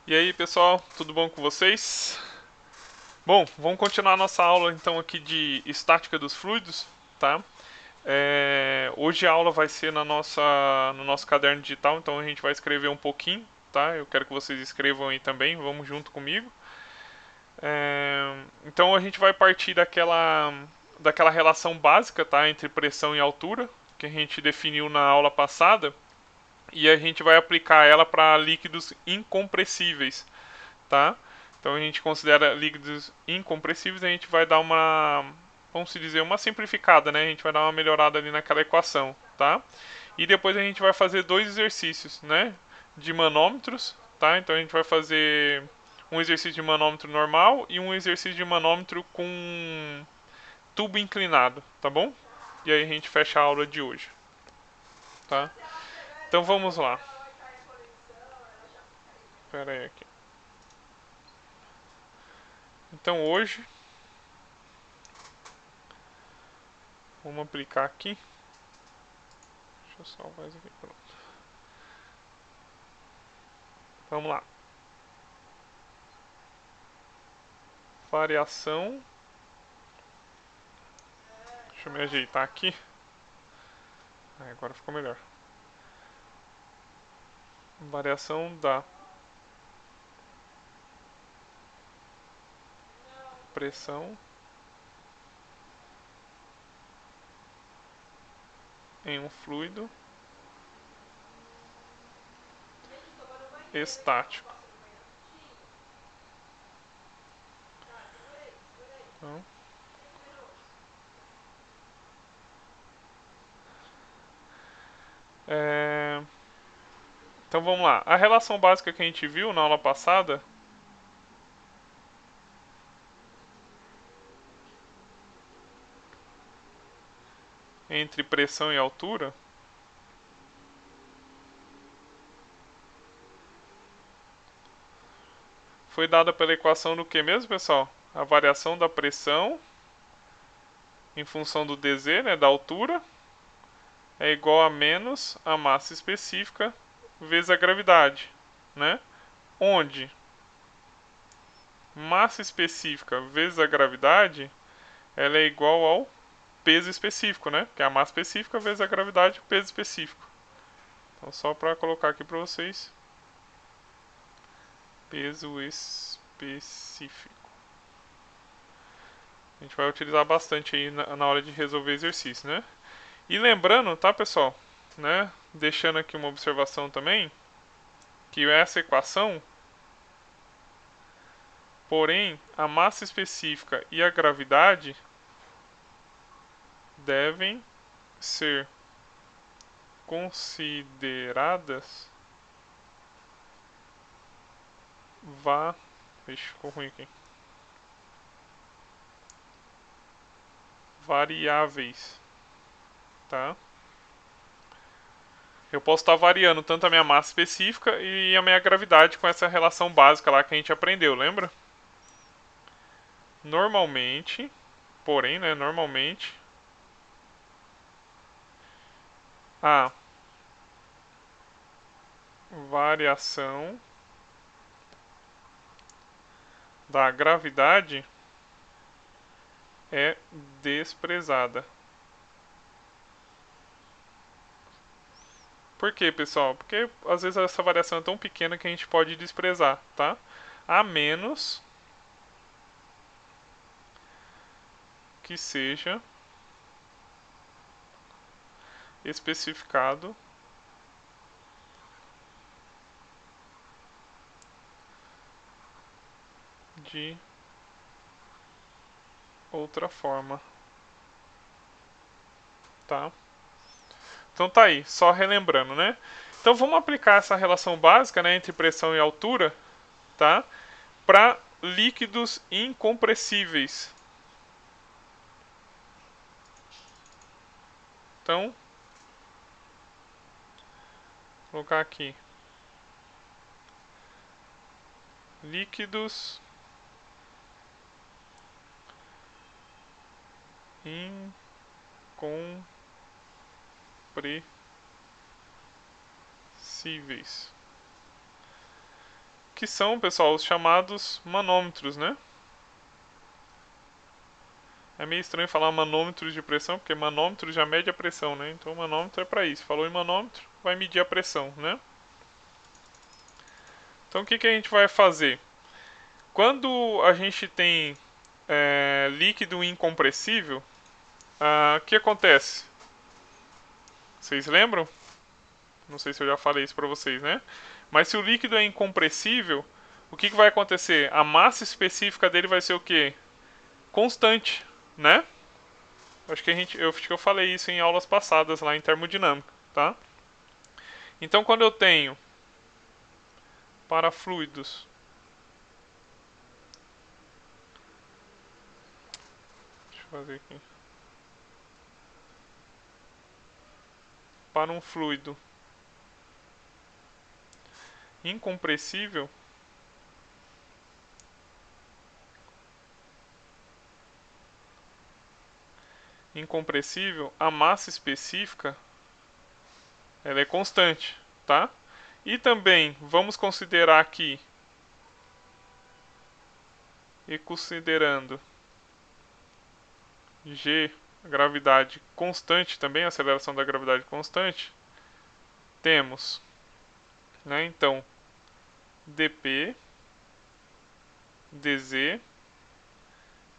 E aí, pessoal, tudo bom com vocês? Bom, vamos continuar nossa aula então aqui de estática dos fluidos, tá? Hoje a aula vai ser no nosso caderno digital, então a gente vai escrever um pouquinho, tá? Eu quero que vocês escrevam aí também, vamos junto comigo. Então a gente vai partir daquela relação básica, tá? Entre pressão e altura, que a gente definiu na aula passada, e a gente vai aplicar ela para líquidos incompressíveis, tá? Então a gente considera líquidos incompressíveis, a gente vai dar vamos dizer, uma simplificada, né? A gente vai dar uma melhorada ali naquela equação, tá? E depois a gente vai fazer dois exercícios, né? De manômetros, tá? Então a gente vai fazer um exercício de manômetro normal e um exercício de manômetro com tubo inclinado, tá bom? E aí a gente fecha a aula de hoje, tá? Então vamos lá. Espera aí aqui. Então hoje vamos aplicar aqui. Deixa eu salvar isso aqui. Pronto. Vamos lá. Variação. Deixa eu me ajeitar aqui. Agora ficou melhor. Variação da pressão em um fluido estático. Então, é... então vamos lá. A relação básica que a gente viu na aula passada entre pressão e altura foi dada pela equação do que mesmo, pessoal? A variação da pressão em função do dz, né, da altura, é igual a menos a massa específica vezes a gravidade, né? Onde massa específica vezes a gravidade ela é igual ao peso específico, né? Que é a massa específica vezes a gravidade, o peso específico. Então, só para colocar aqui para vocês, peso específico. A gente vai utilizar bastante aí na hora de resolver exercício, né? E lembrando, tá, pessoal, né? Deixando aqui uma observação também, que essa equação, porém, a massa específica e a gravidade devem ser consideradas va... Ixi, ficou ruim aqui. Variáveis, tá? Eu posso estar variando tanto a minha massa específica e a minha gravidade com essa relação básica lá que a gente aprendeu, lembra? Normalmente, porém, né, normalmente, a variação da gravidade é desprezada. Por quê, pessoal? Porque às vezes essa variação é tão pequena que a gente pode desprezar, tá? A menos que seja especificado de outra forma, tá? Então tá aí, só relembrando, né? Então vamos aplicar essa relação básica, né, entre pressão e altura, tá? Para líquidos incompressíveis. Então, vou colocar aqui líquidos incompressíveis. que são, pessoal, os chamados manômetros, né? É meio estranho falar manômetros de pressão, porque manômetro já mede a pressão, né? Então manômetro é para isso. Falou em manômetro, vai medir a pressão, né? Então o que, que a gente vai fazer? Quando a gente tem líquido incompressível, o que acontece? Vocês lembram? Não sei se eu já falei isso para vocês, né? Mas se o líquido é incompressível, o que, que vai acontecer? A massa específica dele vai ser o quê? Constante, né? Acho que eu falei isso em aulas passadas lá em termodinâmica, tá? Então quando eu tenho para fluidos, deixa eu fazer aqui. Para um fluido incompressível, a massa específica ela é constante, tá? E também vamos considerar aqui, e considerando G, a gravidade constante também, a aceleração da gravidade constante, temos, né, então, dp dz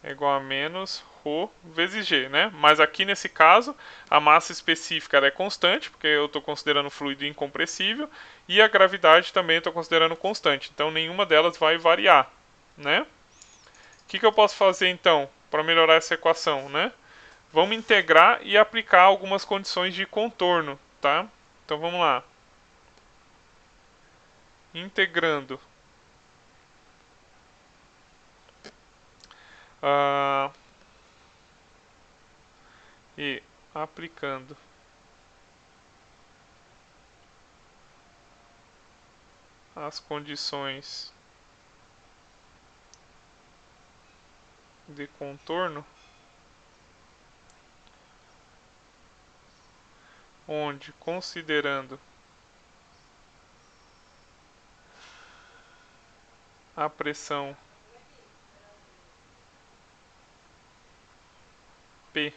é igual a menos ρ vezes g, né? Mas aqui nesse caso, a massa específica ela é constante, porque eu estou considerando fluido incompressível, e a gravidade também estou considerando constante, então nenhuma delas vai variar, né? O que eu posso fazer então para melhorar essa equação, né? Vamos integrar e aplicar algumas condições de contorno, tá? Então vamos lá. Integrando uh, e aplicando as condições de contorno, onde considerando a pressão P,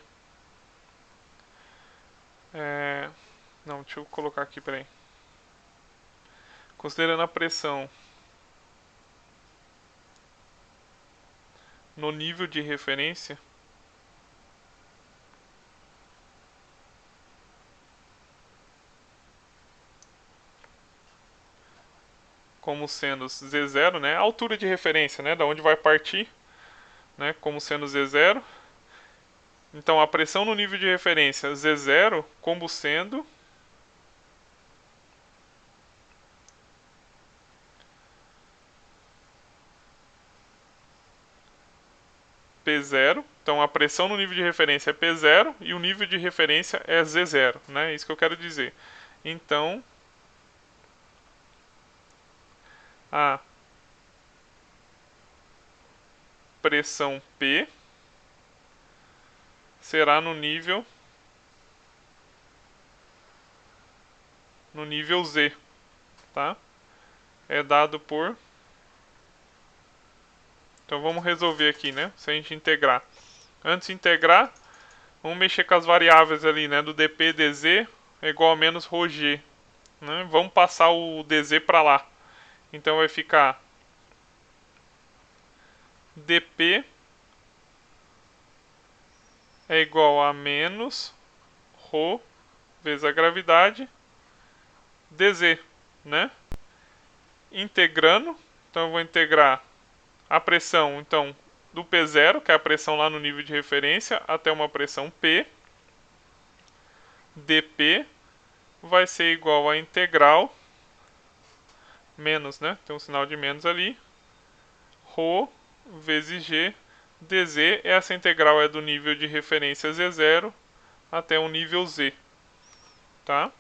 não, deixa eu colocar aqui, peraí. Considerando a pressão no nível de referência, como sendo Z0, né? A altura de referência, né? Da onde vai partir, né? Como sendo Z0. Então a pressão no nível de referência Z0 como sendo P0. Então a pressão no nível de referência é P0 e o nível de referência é Z0, né? É isso que eu quero dizer. Então a pressão P será no nível Z, tá? É dado por. Então vamos resolver aqui, né? Se a gente integrar. Antes de integrar, vamos mexer com as variáveis ali, né? Do dp dz é igual a menos ρg, né? Vamos passar o dz para lá. Então vai ficar dp é igual a menos ρ vezes a gravidade dz, né? Integrando, então eu vou integrar a pressão, então, do P0, que é a pressão lá no nível de referência, até uma pressão P. dp vai ser igual a integral menos, né? Tem um sinal de menos ali. Rho vezes g dz, essa integral é do nível de referência Z0 até o nível Z, tá?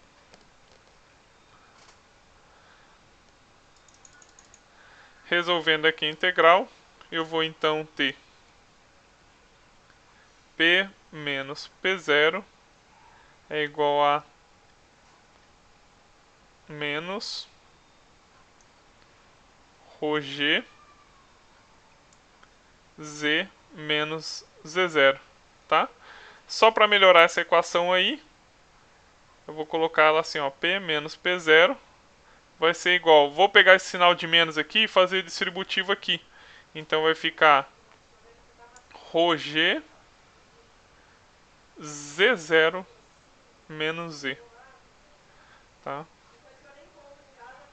Resolvendo aqui a integral, eu vou então ter P menos P0 é igual a menos ρg z menos z0, tá? Só para melhorar essa equação aí, eu vou colocar ela assim, ó, P menos P0 vai ser igual, vou pegar esse sinal de menos aqui e fazer distributivo aqui. Então vai ficar ρg z0 menos z, tá?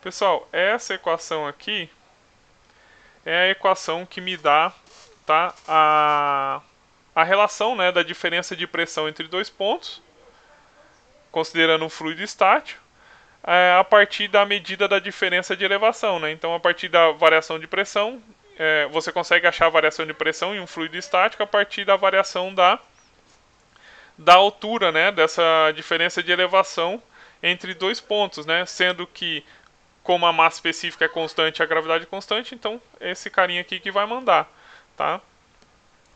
Pessoal, essa equação aqui é a equação que me dá, tá, a relação, né, da diferença de pressão entre dois pontos, considerando um fluido estático, a partir da medida da diferença de elevação, né? Então, a partir da variação de pressão, você consegue achar a variação de pressão em um fluido estático a partir da variação da altura, né, dessa diferença de elevação entre dois pontos, né? Sendo que, como a massa específica é constante e a gravidade é constante, então é esse carinha aqui que vai mandar, tá?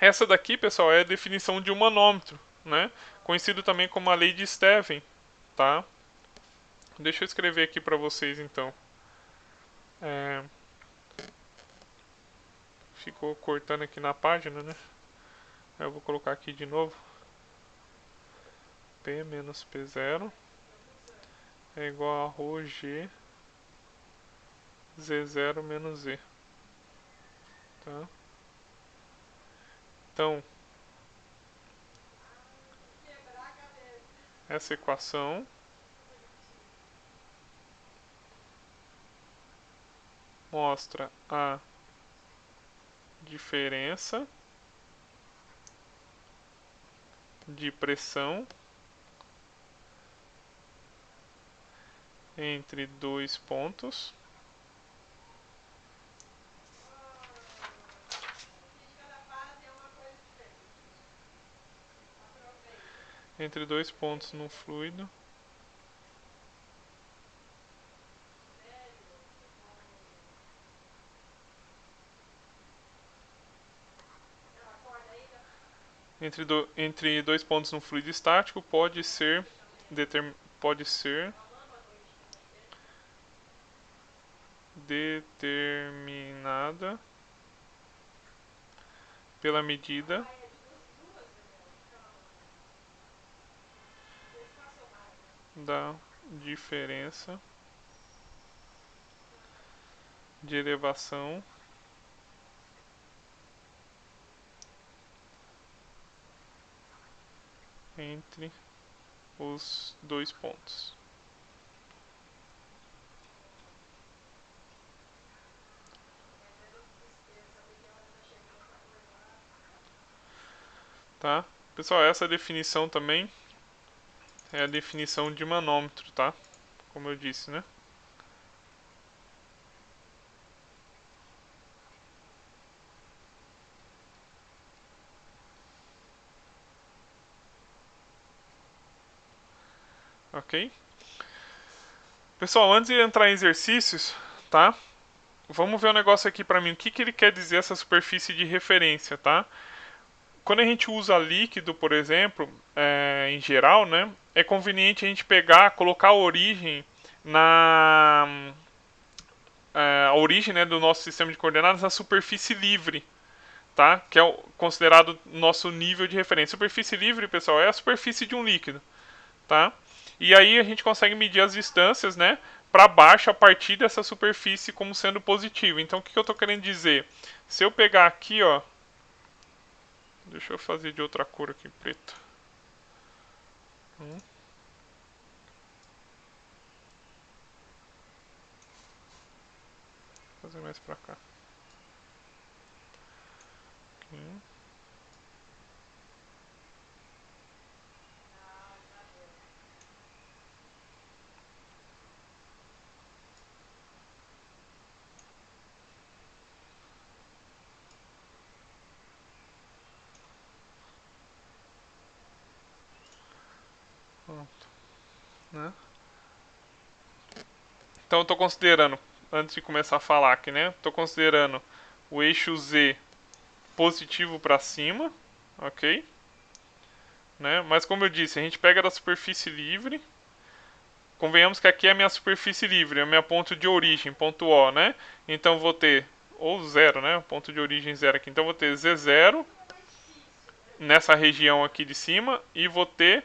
Essa daqui, pessoal, é a definição de um manômetro, né? Conhecido também como a lei de Stevin, tá? Deixa eu escrever aqui para vocês, então. Ficou cortando aqui na página, né? Eu vou colocar aqui de novo. P menos P0 é igual a ρg Z0 menos Z. Tá? Então, essa equação mostra a diferença de pressão entre dois pontos no fluido entre dois pontos no fluido estático pode ser determinada pela medida da diferença de elevação entre os dois pontos. Tá? Pessoal, essa definição também é a definição de manômetro, tá? Como eu disse, né? Ok? Pessoal, antes de entrar em exercícios, tá? Vamos ver um negócio aqui pra mim. O que ele quer dizer essa superfície de referência, tá? Quando a gente usa líquido, por exemplo, em geral, né? É conveniente a gente pegar, colocar a origem a origem, né, do nosso sistema de coordenadas na superfície livre, tá? Que é considerado nosso nível de referência. Superfície livre, pessoal, é a superfície de um líquido, tá? E aí a gente consegue medir as distâncias, né, para baixo a partir dessa superfície como sendo positivo. Então o que eu estou querendo dizer? Se eu pegar aqui, ó, deixa eu fazer de outra cor aqui, preto. Vou fazer mais para cá. Aqui. Pronto, né? Então eu estou considerando, antes de começar a falar aqui, né? Estou considerando o eixo Z positivo para cima, ok? Né? Mas como eu disse, a gente pega da superfície livre, convenhamos que aqui é a minha superfície livre, é a minha ponto de origem, ponto O, né? Então vou ter, ou zero, né? Ponto de origem zero aqui. Então vou ter Z0 nessa região aqui de cima e vou ter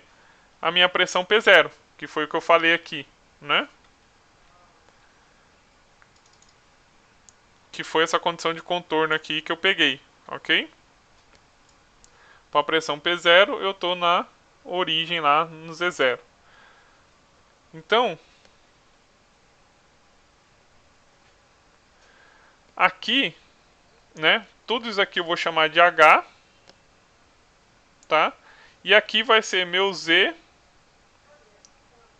a minha pressão P0, que foi o que eu falei aqui, né? Que foi essa condição de contorno aqui que eu peguei, ok? Para a pressão P0 eu estou na origem lá no Z0. Então, aqui, né? Tudo isso aqui eu vou chamar de H, tá? E aqui vai ser meu Z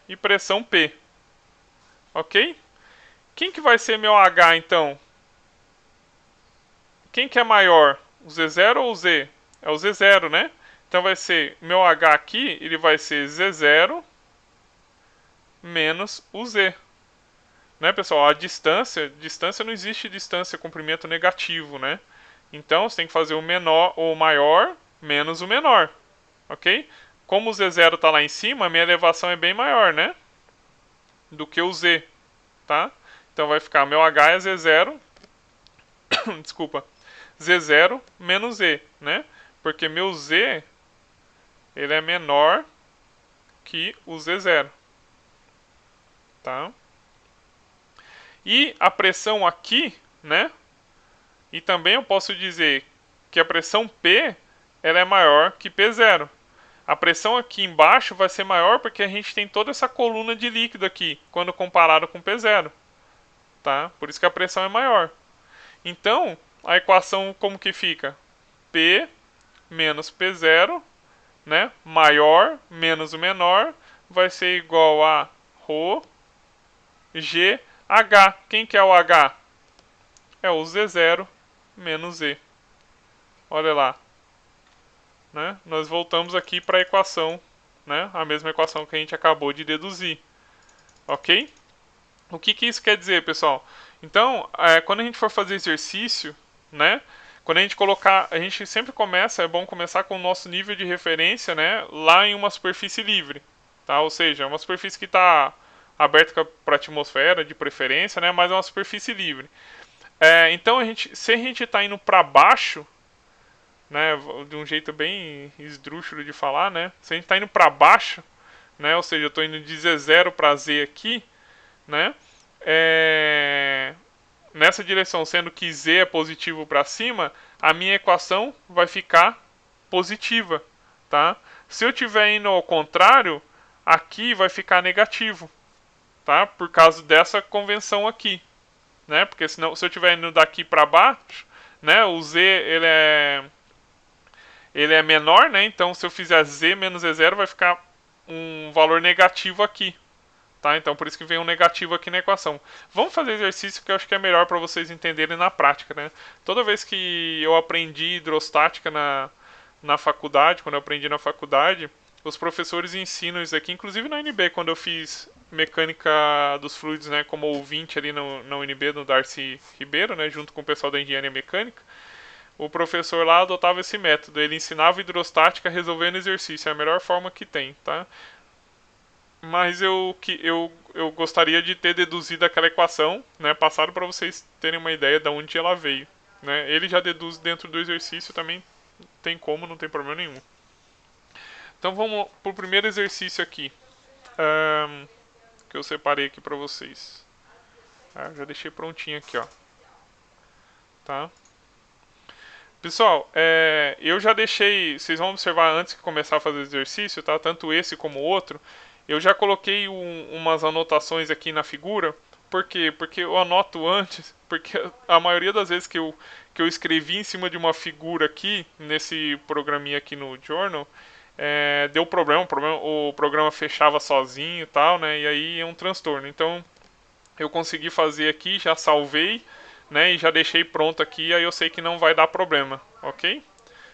e pressão P, ok? Quem que vai ser meu H então? Quem que é maior? O Z0 ou o Z? É o Z0, né? Então vai ser, meu H aqui, ele vai ser Z0 menos o Z. Né, pessoal? A distância não existe distância, comprimento negativo, né? Então você tem que fazer o menor ou o maior menos o menor, ok? Como o Z0 está lá em cima, a minha elevação é bem maior, né? Do que o Z, tá? Então vai ficar meu H é Z0, desculpa, Z0 menos Z, né? Porque meu Z, ele é menor que o Z0, tá? E a pressão aqui, né? E também eu posso dizer que a pressão P ela é maior que P0. A pressão aqui embaixo vai ser maior porque a gente tem toda essa coluna de líquido aqui, quando comparado com P0. Tá? Por isso que a pressão é maior. Então, a equação como que fica? P menos P0, né? Maior menos o menor, vai ser igual a ρ G H. Quem que é o H? É o Z0 menos Z. Olha lá. Né? Nós voltamos aqui para a equação, né? A mesma equação que a gente acabou de deduzir. Ok? O que, que isso quer dizer, pessoal? Então, quando a gente for fazer exercício, né? Quando a gente colocar, a gente sempre começa, é bom começar com o nosso nível de referência, né? Lá em uma superfície livre, tá? Ou seja, uma superfície que está aberta para a atmosfera, de preferência, né? Mas é uma superfície livre. Então, se a gente está indo para baixo, né, de um jeito bem esdrúxulo de falar, né? Se a gente está indo para baixo, né, ou seja, eu estou indo de Z0 para Z aqui, né? Nessa direção, sendo que Z é positivo para cima, a minha equação vai ficar positiva, tá? Se eu estiver indo ao contrário, aqui vai ficar negativo, tá? Por causa dessa convenção aqui, né? Porque senão, se eu estiver indo daqui para baixo, né, o Z ele é menor, né? Então se eu fizer Z menos Z0 vai ficar um valor negativo aqui, tá? Então por isso que vem um negativo aqui na equação. Vamos fazer exercício que eu acho que é melhor para vocês entenderem na prática, né? Toda vez que eu aprendi hidrostática na faculdade, quando eu aprendi na faculdade, os professores ensinam isso aqui, inclusive na UNB, quando eu fiz mecânica dos fluidos, né, como ouvinte ali na UNB, no Darcy Ribeiro, né, junto com o pessoal da engenharia mecânica. O professor lá adotava esse método. Ele ensinava hidrostática resolvendo exercício. É a melhor forma que tem, tá? Mas eu gostaria de ter deduzido aquela equação, né? Passado para vocês terem uma ideia de onde ela veio. Né? Ele já deduz dentro do exercício, também tem como, não tem problema nenhum. Então vamos para o primeiro exercício aqui. Que eu separei aqui para vocês. Já deixei prontinho aqui, ó. Tá? Pessoal, eu já deixei, vocês vão observar antes de começar a fazer o exercício, tá? Tanto esse como o outro, eu já coloquei umas anotações aqui na figura. Por quê? Porque eu anoto antes, porque a maioria das vezes que eu escrevi em cima de uma figura aqui, nesse programinha aqui no Journal, deu problema, o programa fechava sozinho e tal, né? E aí é um transtorno. Então, eu consegui fazer aqui, já salvei, né, e já deixei pronto aqui, aí eu sei que não vai dar problema, ok?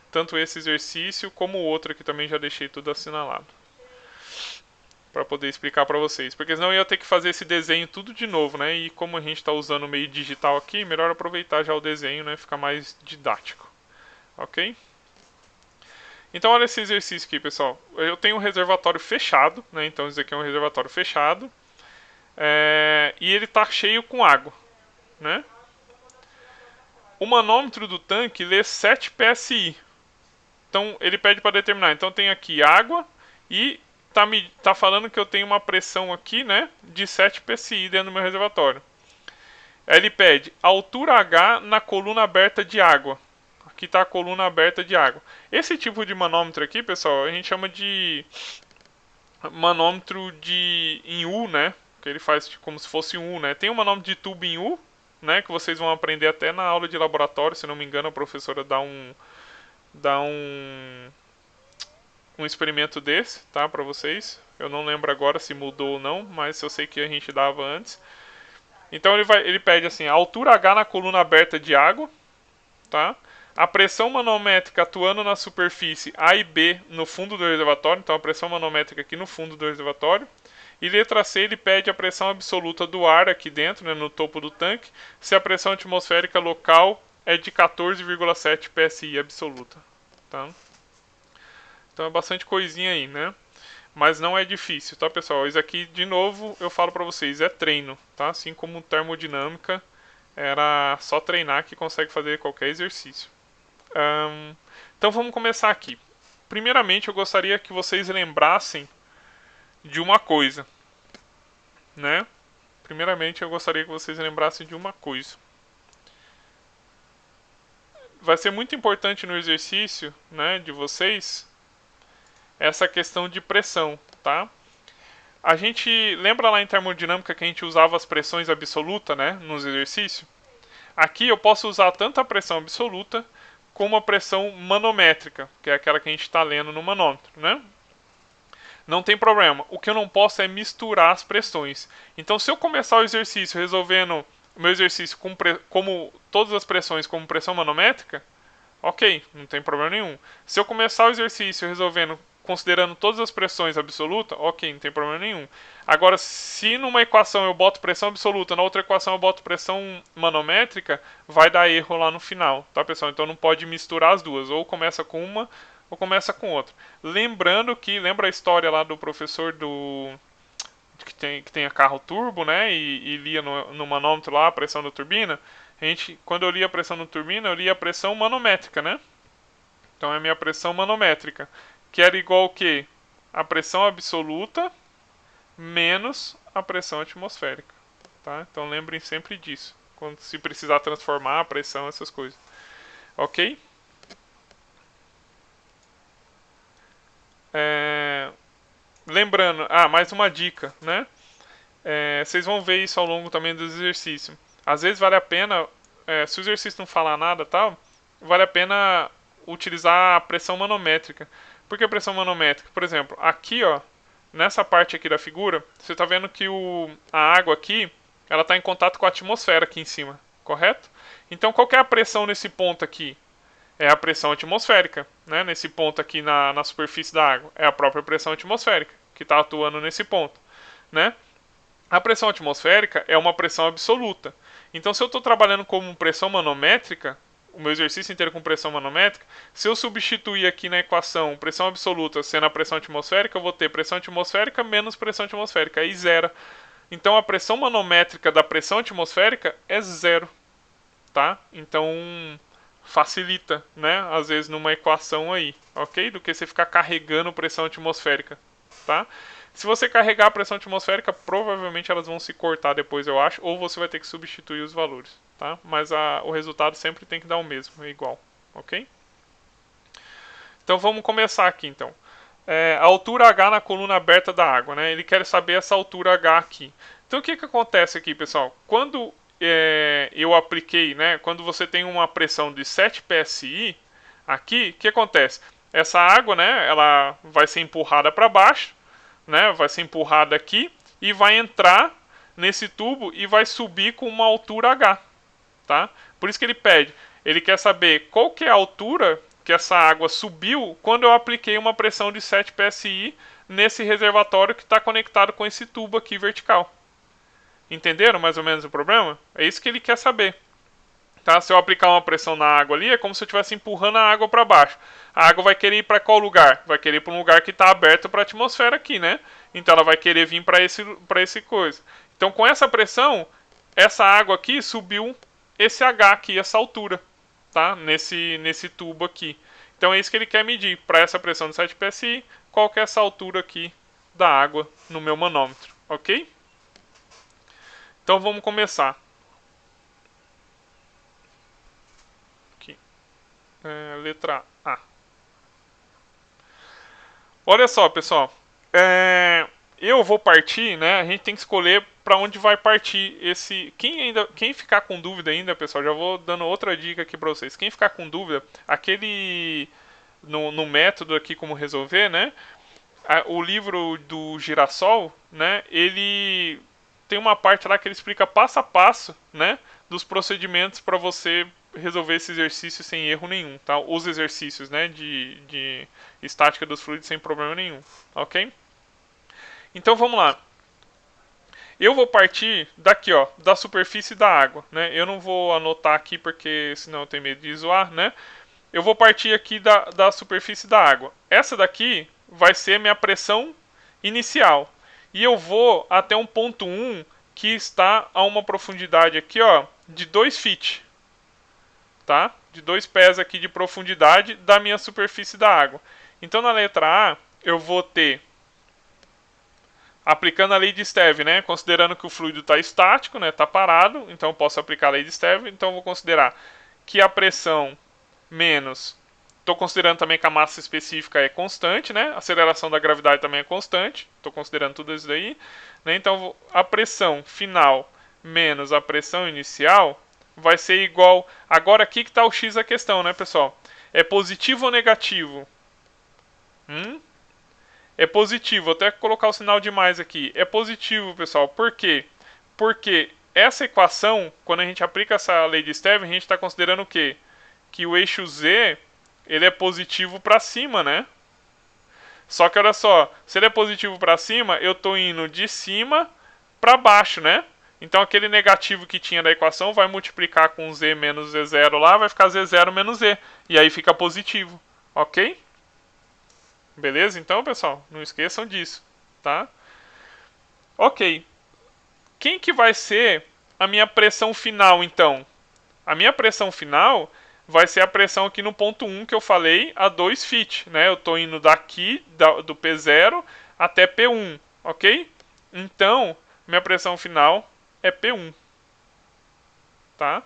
Tanto esse exercício como o outro aqui também já deixei tudo assinalado. Para poder explicar para vocês. Porque senão eu ia ter que fazer esse desenho tudo de novo, né? E como a gente está usando o meio digital aqui, melhor aproveitar já o desenho, né? Fica mais didático. Ok? Então olha esse exercício aqui, pessoal. Eu tenho um reservatório fechado, né? Então isso aqui é um reservatório fechado. e ele está cheio com água, né? O manômetro do tanque lê 7 psi. Então ele pede para determinar. Então tem aqui água e tá falando que eu tenho uma pressão aqui, né, de 7 psi dentro do meu reservatório. Aí ele pede altura H na coluna aberta de água. Aqui está a coluna aberta de água. Esse tipo de manômetro aqui, pessoal, a gente chama de manômetro em U, né? Que ele faz como se fosse um U, né? Tem um manômetro de tubo em U, né? Que vocês vão aprender até na aula de laboratório, se não me engano, a professora dá um experimento desse, tá? Para vocês. Eu não lembro agora se mudou ou não, mas eu sei que a gente dava antes. Então ele pede assim, a altura H na coluna aberta de água, tá? A pressão manométrica atuando na superfície A e B no fundo do reservatório, então a pressão manométrica aqui no fundo do reservatório. E letra C, ele pede a pressão absoluta do ar aqui dentro, né, no topo do tanque, se a pressão atmosférica local é de 14,7 psi absoluta. Tá? Então é bastante coisinha aí, né? Mas não é difícil, tá, pessoal? Isso aqui, de novo, eu falo pra vocês, é treino, tá? Assim como termodinâmica, era só treinar que consegue fazer qualquer exercício. Então vamos começar aqui. Primeiramente, eu gostaria que vocês lembrassem de uma coisa, né? Primeiramente, eu gostaria que vocês lembrassem de uma coisa. Vai ser muito importante no exercício, né, de vocês, essa questão de pressão, tá? A gente lembra lá em termodinâmica que a gente usava as pressões absolutas, né, nos exercícios? Aqui eu posso usar tanto a pressão absoluta como a pressão manométrica, que é aquela que a gente está lendo no manômetro, né? Não tem problema. O que eu não posso é misturar as pressões. Então, se eu começar o exercício resolvendo o meu exercício como todas as pressões como pressão manométrica, ok, não tem problema nenhum. Se eu começar o exercício resolvendo considerando todas as pressões absolutas, ok, não tem problema nenhum. Agora, se numa equação eu boto pressão absoluta, na outra equação eu boto pressão manométrica, vai dar erro lá no final, tá, pessoal? Então não pode misturar as duas, ou começa com uma ou começa com outra. Lembrando que, lembra a história lá do professor que tem a carro turbo, né, e lia no manômetro lá a pressão da turbina? Quando eu lia a pressão da turbina, eu lia a pressão manométrica, né? Então é a minha pressão manométrica, que era igual ao que? A pressão absoluta menos a pressão atmosférica. Tá? Então lembrem sempre disso, quando se precisar transformar a pressão, essas coisas. Ok? Lembrando, mais uma dica, né? Vocês vão ver isso ao longo também do exercício. Às vezes vale a pena, se o exercício não falar nada, tal, vale a pena utilizar a pressão manométrica. Por que pressão manométrica? Por exemplo, aqui, ó, nessa parte aqui da figura, você está vendo que a água aqui, ela está em contato com a atmosfera aqui em cima, correto? Então, qual que é a pressão nesse ponto aqui? É a pressão atmosférica, né? Nesse ponto aqui na superfície da água. É a própria pressão atmosférica que está atuando nesse ponto, né? A pressão atmosférica é uma pressão absoluta. Então, se eu estou trabalhando como pressão manométrica, o meu exercício inteiro com pressão manométrica, se eu substituir aqui na equação pressão absoluta sendo a pressão atmosférica, eu vou ter pressão atmosférica menos pressão atmosférica, aí zero. Então a pressão manométrica da pressão atmosférica é zero, tá? Então facilita, né? Às vezes numa equação aí, ok? Do que você ficar carregando pressão atmosférica, tá? Se você carregar a pressão atmosférica, provavelmente elas vão se cortar depois, eu acho, ou você vai ter que substituir os valores, tá? Mas o resultado sempre tem que dar o mesmo, é igual, ok? Então vamos começar aqui, então. A altura H na coluna aberta da água, né? Ele quer saber essa altura H aqui. Então o que acontece aqui, pessoal? Quando eu apliquei, né? Quando você tem uma pressão de 7 psi aqui, o que acontece? Essa água, né? Ela vai ser empurrada para baixo, né, vai ser empurrada aqui e vai entrar nesse tubo e vai subir com uma altura H, tá? Por isso que ele pede, ele quer saber qual que é a altura que essa água subiu quando eu apliquei uma pressão de 7 psi nesse reservatório que está conectado com esse tubo aqui vertical. Entenderam mais ou menos o problema? É isso que ele quer saber. Tá? Se eu aplicar uma pressão na água ali, é como se eu estivesse empurrando a água para baixo. A água vai querer ir para qual lugar? Vai querer ir para um lugar que está aberto para a atmosfera aqui, né? Então ela vai querer vir para esse coisa. Então, com essa pressão, essa água aqui subiu esse H aqui, essa altura, tá? Nesse tubo aqui. Então, é isso que ele quer medir. Para essa pressão de 7 psi, qual que é essa altura aqui da água no meu manômetro, ok? Então, vamos começar. Aqui. Letra A. Olha só, pessoal. Eu vou partir, né? A gente tem que escolher para onde vai partir esse. Quem ficar com dúvida ainda, pessoal, já vou dando outra dica aqui para vocês. Quem ficar com dúvida, aquele no método aqui como resolver, né? O livro do Girassol, né? Ele tem uma parte lá que ele explica passo a passo, né? Dos procedimentos para você resolver esse exercício sem erro nenhum, tá? Os exercícios, né? De estática dos fluidos sem problema nenhum, ok? Então vamos lá. Eu vou partir daqui, ó, da superfície da água, né? Eu não vou anotar aqui porque senão eu tenho medo de zoar, né? Eu vou partir aqui da superfície da água. Essa daqui vai ser minha pressão inicial. E eu vou até um ponto 1 que está a uma profundidade aqui, ó, de 2 feet. Tá? De 2 pés aqui de profundidade da minha superfície da água. Então na letra A eu vou ter, aplicando a lei de Steve, né? Considerando que o fluido está estático, né? Está parado, então eu posso aplicar a lei de Steve. Então eu vou considerar que a pressão menos, estou considerando também que a massa específica é constante, né? A aceleração da gravidade também é constante, estou considerando tudo isso daí, né? Então a pressão final menos a pressão inicial vai ser igual. Agora aqui que está o X da questão, né, pessoal? É positivo ou negativo? É positivo, vou até colocar o sinal de mais aqui. É positivo, pessoal. Por quê? Porque essa equação, quando a gente aplica essa lei de Steve, a gente está considerando o quê? Que o eixo Z ele é positivo para cima, né? Só que olha só, se ele é positivo para cima, eu estou indo de cima para baixo, né? Então aquele negativo que tinha da equação vai multiplicar com Z menos Z0 lá, vai ficar Z0 menos Z. E aí fica positivo, ok? Beleza? Então, pessoal, não esqueçam disso, tá? Ok. Quem que vai ser a minha pressão final, então? A minha pressão final vai ser a pressão aqui no ponto 1 que eu falei, a 2 feet, né? Eu estou indo daqui, do P0 até P1, ok? Então, minha pressão final é P1, tá?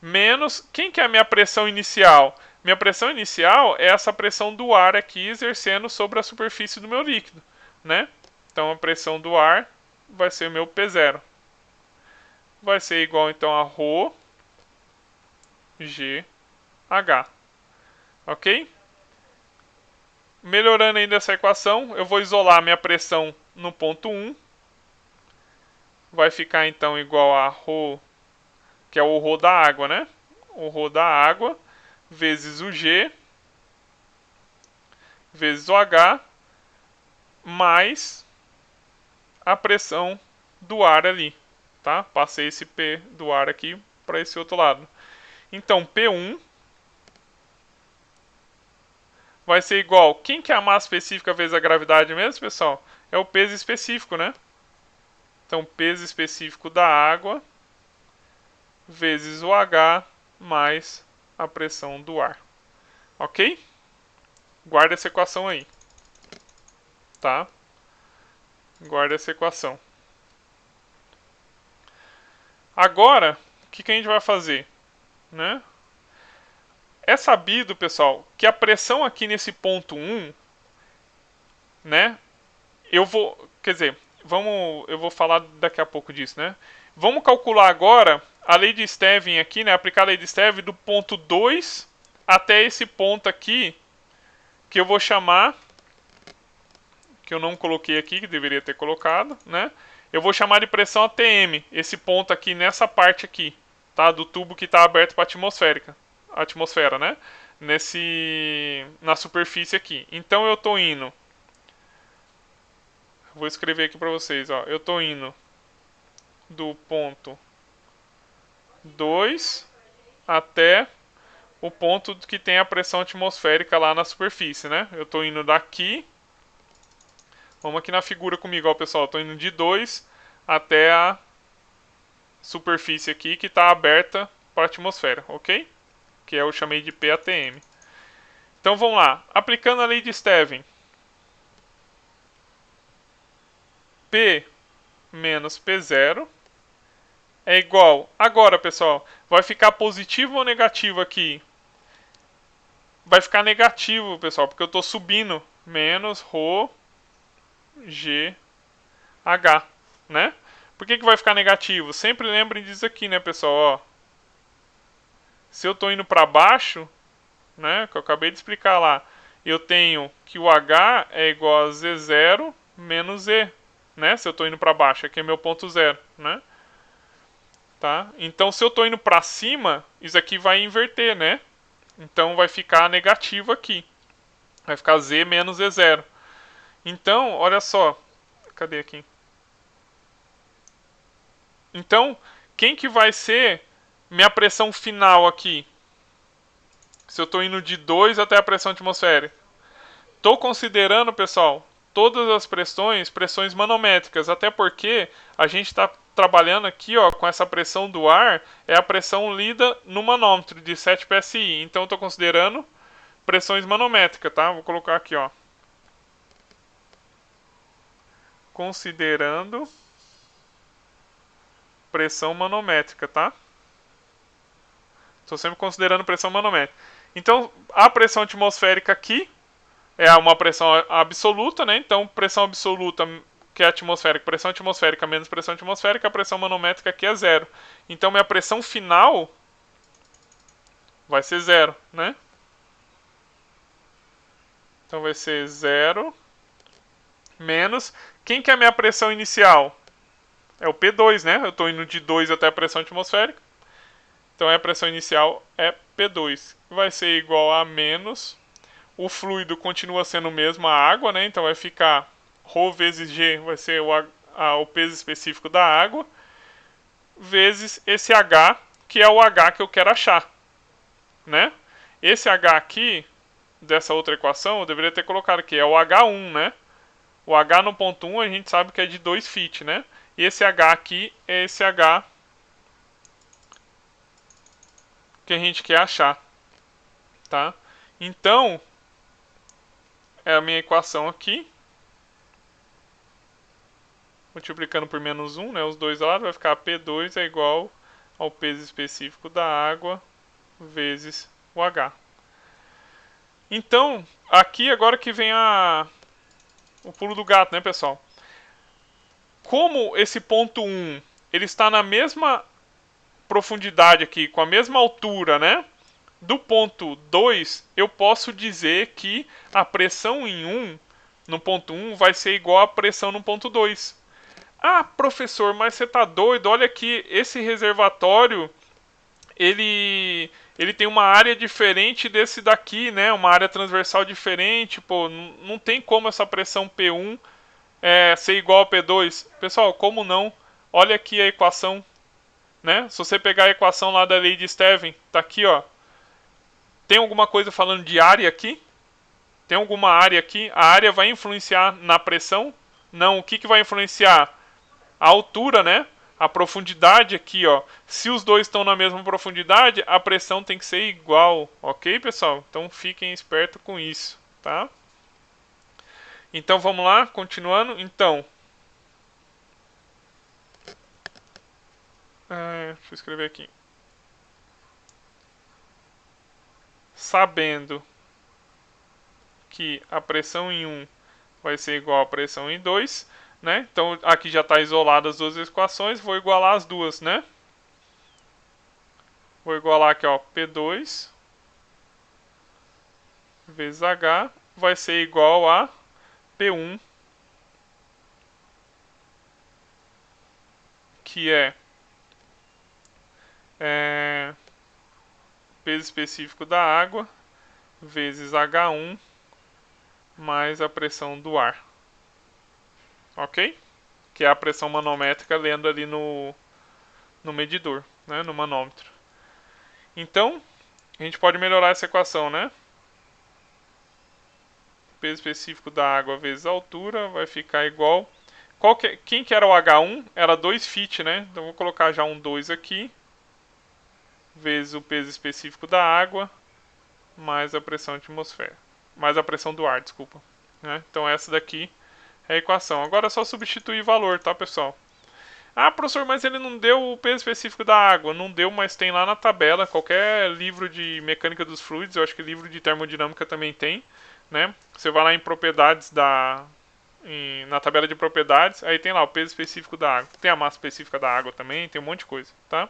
Menos, quem que é a minha pressão inicial? Minha pressão inicial é essa pressão do ar aqui exercendo sobre a superfície do meu líquido, né? Então, a pressão do ar vai ser o meu P0. Vai ser igual, então, a ρ G H, ok? Melhorando ainda essa equação, eu vou isolar minha pressão no ponto 1. Vai ficar então igual a ρ, que é o ρ da água, né? O ρ da água vezes o G vezes o H mais a pressão do ar ali, tá? Passei esse P do ar aqui para esse outro lado. Então P1 vai ser igual. Quem que é a massa específica vezes a gravidade mesmo, pessoal? É o peso específico, né? Então, peso específico da água vezes o H mais a pressão do ar. Ok? Guarda essa equação aí. Tá? Guarda essa equação. Agora, o que a gente vai fazer? Né? É sabido, pessoal, que a pressão aqui nesse ponto 1, né? Eu vou falar daqui a pouco disso, né? Vamos calcular agora a lei de Stevin aqui, né? Aplicar a lei de Stevin do ponto 2 até esse ponto aqui, que eu vou chamar, que eu não coloquei aqui, que deveria ter colocado, né? Eu vou chamar de pressão ATM, esse ponto aqui nessa parte aqui, tá? Do tubo que está aberto para a atmosfera, né? Na superfície aqui. Então eu estou indo. Vou escrever aqui para vocês, ó. Eu estou indo do ponto 2 até o ponto que tem a pressão atmosférica lá na superfície, né? Eu estou indo daqui. Vamos aqui na figura comigo, ó, pessoal. Eu estou indo de 2 até a superfície aqui que está aberta para a atmosfera, ok? Que eu chamei de PATM. Então vamos lá, aplicando a lei de Stevin, P menos P0 é igual, agora pessoal, vai ficar positivo ou negativo aqui? Vai ficar negativo, pessoal, porque eu estou subindo, menos ρ G H, né? Por que vai ficar negativo? Sempre lembrem disso aqui, né, pessoal? Ó, se eu estou indo para baixo, né, que eu acabei de explicar lá, eu tenho que o H é igual a Z0 menos Z, né? Se eu estou indo para baixo, aqui é meu ponto zero, né? Tá? Então, se eu estou indo para cima, isso aqui vai inverter, né? Então, vai ficar negativo aqui. Vai ficar Z menos Z0. Então, olha só. Cadê aqui? Então, quem que vai ser minha pressão final aqui? Se eu estou indo de 2 até a pressão atmosférica. Estou considerando, pessoal, todas as pressões manométricas, até porque a gente está trabalhando aqui ó, com essa pressão do ar, é a pressão lida no manômetro de 7 psi. Então, estou considerando pressões manométricas, tá? Vou colocar aqui, ó. Considerando pressão manométrica, tá? Estou sempre considerando pressão manométrica. Então, a pressão atmosférica aqui é uma pressão absoluta, né? Então, pressão absoluta, que é atmosférica, pressão atmosférica menos pressão atmosférica, a pressão manométrica aqui é zero. Então, minha pressão final vai ser zero, né? Então, vai ser zero menos... Quem que é a minha pressão inicial? É o P2, né? Eu estou indo de 2 até a pressão atmosférica. Então, a pressão inicial é P2. Vai ser igual a menos... O fluido continua sendo o mesmo, a água, né? Então vai ficar ρ vezes G, vai ser o peso específico da água, vezes esse H, que é o H que eu quero achar, né? Esse H aqui, dessa outra equação, eu deveria ter colocado aqui, é o H1, né? O H no ponto 1 a gente sabe que é de 2 fit, né? E esse H aqui é esse H que a gente quer achar, tá? Então, é a minha equação aqui. Multiplicando por menos 1, né, os dois lados, vai ficar P2 é igual ao peso específico da água vezes o H. Então, aqui agora que vem o pulo do gato, né, pessoal? Como esse ponto 1 ele está na mesma profundidade aqui, com a mesma altura, né? Do ponto 2, eu posso dizer que a pressão em 1, no ponto 1, vai ser igual à pressão no ponto 2. Ah, professor, mas você tá doido? Olha aqui, esse reservatório, ele tem uma área diferente desse daqui, né? Uma área transversal diferente. Pô, não tem como essa pressão P1 ser igual a P2. Pessoal, como não? Olha aqui a equação, né? Se você pegar a equação lá da lei de Stevin, tá aqui, ó. Tem alguma coisa falando de área aqui? Tem alguma área aqui? A área vai influenciar na pressão? Não. O que vai influenciar? A altura, né? A profundidade aqui, ó. Se os dois estão na mesma profundidade, a pressão tem que ser igual, ok, pessoal? Então fiquem espertos com isso, tá? Então vamos lá, continuando. Então, deixa eu escrever aqui. Sabendo que a pressão em 1 vai ser igual à pressão em 2, né? Então aqui já está isolada as duas equações, vou igualar as duas, né? Vou igualar aqui, ó, P2 vezes H vai ser igual a P1, que é peso específico da água vezes H1 mais a pressão do ar. Ok? Que é a pressão manométrica lendo ali no medidor, né? No manômetro. Então, a gente pode melhorar essa equação, né? Peso específico da água vezes a altura vai ficar igual Quem que era o H1? Era 2 feet, né? Então vou colocar já um 2 aqui, vezes o peso específico da água, mais a pressão atmosférica. Mais a pressão do ar, desculpa. Né? Então essa daqui é a equação. Agora é só substituir valor, tá, pessoal? Ah, professor, mas ele não deu o peso específico da água. Não deu, mas tem lá na tabela. Qualquer livro de mecânica dos fluidos, eu acho que livro de termodinâmica também tem, né? Você vai lá em propriedades na tabela de propriedades, aí tem lá o peso específico da água. Tem a massa específica da água também, tem um monte de coisa, tá?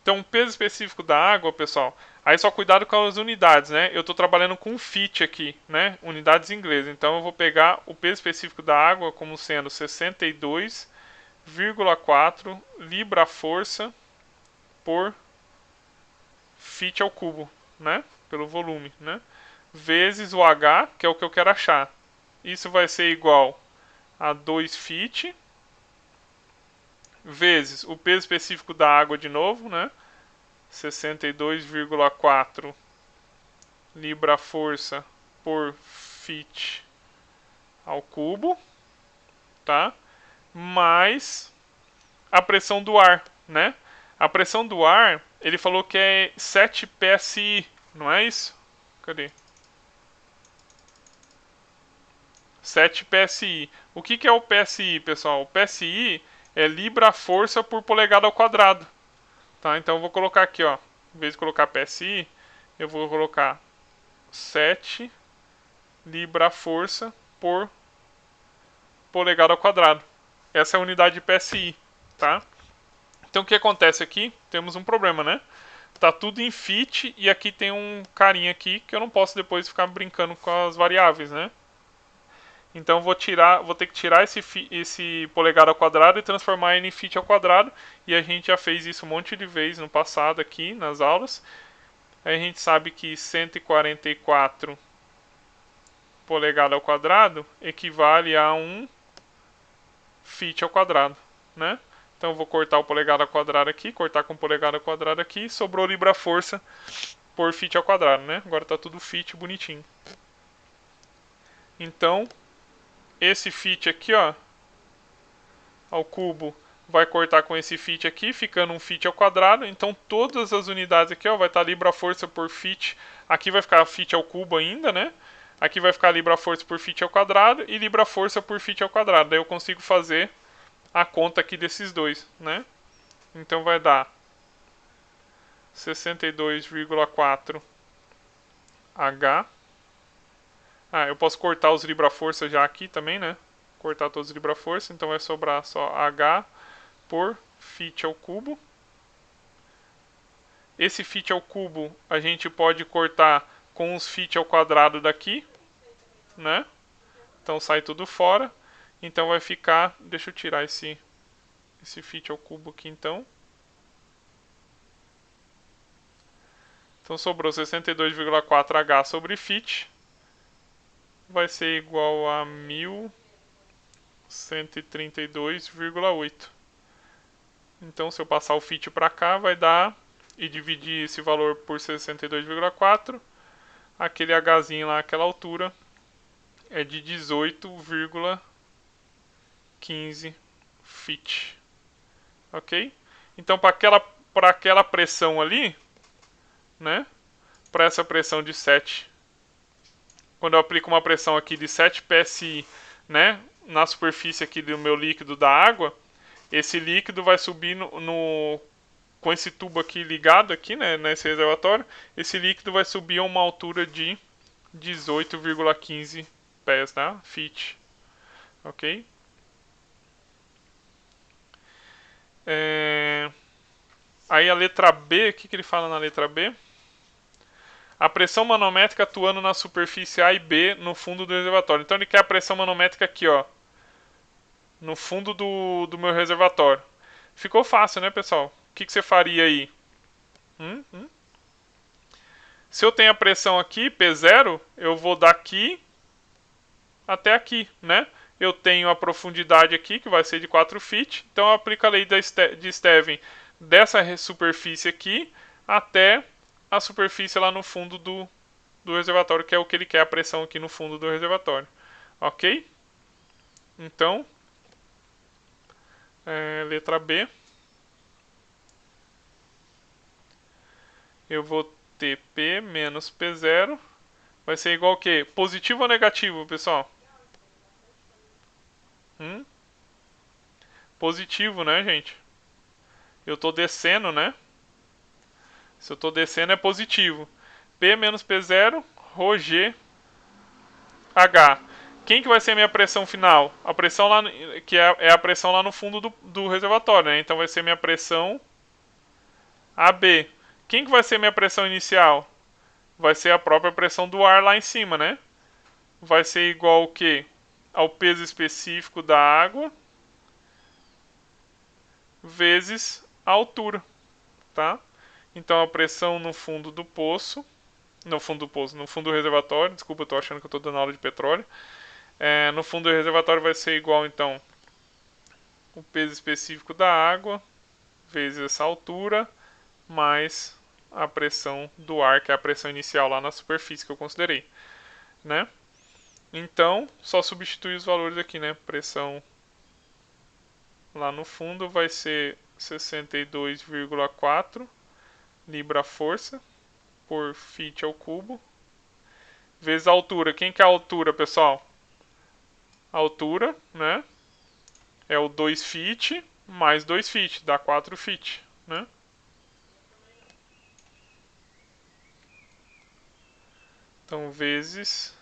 Então, o peso específico da água, pessoal, aí só cuidado com as unidades, né? Eu estou trabalhando com feet aqui, né? Unidades em inglês. Então, eu vou pegar o peso específico da água como sendo 62,4 libra-força por feet ao cubo, né? Pelo volume, né? Vezes o H, que é o que eu quero achar. Isso vai ser igual a 2 feet vezes o peso específico da água de novo, né? 62,4 libra-força por feet ao cubo, tá? Mais a pressão do ar, né? A pressão do ar, ele falou que é 7 psi, não é isso? Cadê? 7 psi. O que é o psi, pessoal? O psi é libra-força por polegada ao quadrado. Tá? Então eu vou colocar aqui, ó. Em vez de colocar psi, eu vou colocar 7 libra-força por polegada ao quadrado. Essa é a unidade de psi, tá? Então o que acontece aqui? Temos um problema, né? Tá tudo em feet e aqui tem um carinha aqui que eu não posso depois ficar brincando com as variáveis, né? Então vou ter que tirar esse polegada ao quadrado e transformar ele em feet ao quadrado. E a gente já fez isso um monte de vezes no passado aqui nas aulas. Aí a gente sabe que 144 polegada ao quadrado equivale a 1 feet ao quadrado, né? Então eu vou cortar o polegada ao quadrado aqui, cortar com o polegada ao quadrado aqui, sobrou libra-força por feet ao quadrado, né? Agora está tudo feet bonitinho. Então, esse feet aqui, ó, ao cubo, vai cortar com esse feet aqui, ficando um feet ao quadrado. Então todas as unidades aqui, ó, vai estar libra-força por feet. Aqui vai ficar feet ao cubo ainda, né? Aqui vai ficar libra-força por feet ao quadrado e libra-força por feet ao quadrado. Daí eu consigo fazer a conta aqui desses dois, né? Então vai dar 62,4 H. Ah, eu posso cortar os libra-força já aqui também, né? Cortar todos os libra-força, então vai sobrar só H por feet ao cubo. Esse feet ao cubo a gente pode cortar com os feet ao quadrado daqui, né? Então sai tudo fora. Então vai ficar, deixa eu tirar esse feet ao cubo aqui então. Então sobrou 62,4 H sobre feet. Vai ser igual a 1132,8. Então se eu passar o feet para cá vai dar, e dividir esse valor por 62,4, aquele Hzinho lá, aquela altura, é de 18,15 feet. Ok? Então para aquela pressão ali, né? Para essa pressão de 7, quando eu aplico uma pressão aqui de 7 psi, né, na superfície aqui do meu líquido da água, esse líquido vai subir com esse tubo aqui ligado aqui, né, nesse reservatório, esse líquido vai subir a uma altura de 18,15 pés, tá? Feet. Ok? Aí a letra B, o que ele fala na letra B? A pressão manométrica atuando na superfície A e B no fundo do reservatório. Então ele quer a pressão manométrica aqui, ó, no fundo do meu reservatório. Ficou fácil, né, pessoal? O que você faria aí? Se eu tenho a pressão aqui, P0, eu vou daqui até aqui, né? Eu tenho a profundidade aqui, que vai ser de 4 feet. Então eu aplico a lei de Steven dessa superfície aqui até a superfície lá no fundo do reservatório, que é o que ele quer, a pressão aqui no fundo do reservatório. Ok? Então, letra B, eu vou ter P menos P0, vai ser igual ao quê? Positivo ou negativo, pessoal? Positivo, né, gente? Eu estou descendo, né? Se eu estou descendo é positivo. P menos P0, ρg H. Quem que vai ser a minha pressão final? A pressão lá, que é a pressão lá no fundo do reservatório, né? Então vai ser minha pressão AB. Quem que vai ser minha pressão inicial? Vai ser a própria pressão do ar lá em cima, né? Vai ser igual ao quê? Ao peso específico da água vezes a altura, tá? Então a pressão no fundo do poço, no fundo do reservatório, desculpa, eu tô achando que eu tô dando aula de petróleo. No fundo do reservatório vai ser igual, então, o peso específico da água vezes essa altura mais a pressão do ar, que é a pressão inicial lá na superfície que eu considerei, né? Então, só substituir os valores aqui, né? Pressão lá no fundo vai ser 62,4 libra-força por fit ao cubo, vezes a altura. Quem que é a altura, pessoal? A altura, né? É o 2 fit mais 2 fit, dá 4 fit, né? Então, vezes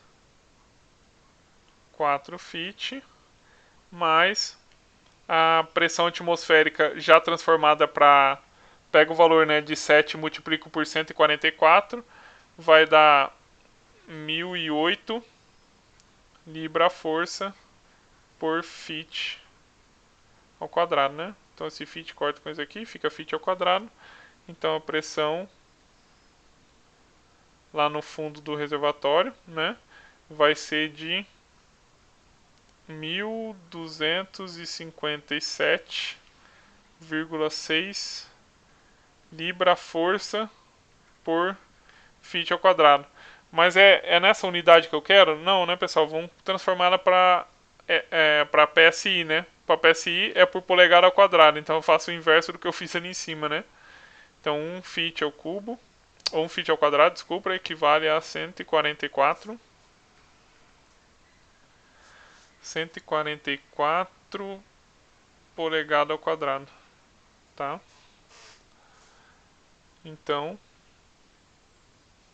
4 fit mais a pressão atmosférica já transformada para... Pega o valor, né, de 7 multiplico por 144, vai dar 1008 libra-força por fit ao quadrado, né? Então esse fit corta com isso aqui, fica fit ao quadrado. Então a pressão lá no fundo do reservatório, né, vai ser de 1257,6 libra-força por fit ao quadrado. Mas é nessa unidade que eu quero? Não, né, pessoal? Vamos transformar ela para PSI, né? Para PSI é por polegada ao quadrado. Então eu faço o inverso do que eu fiz ali em cima, né? Então 1 fit ao cubo, ou 1 fit ao quadrado, desculpa, equivale a 144 polegada ao quadrado, tá? Então,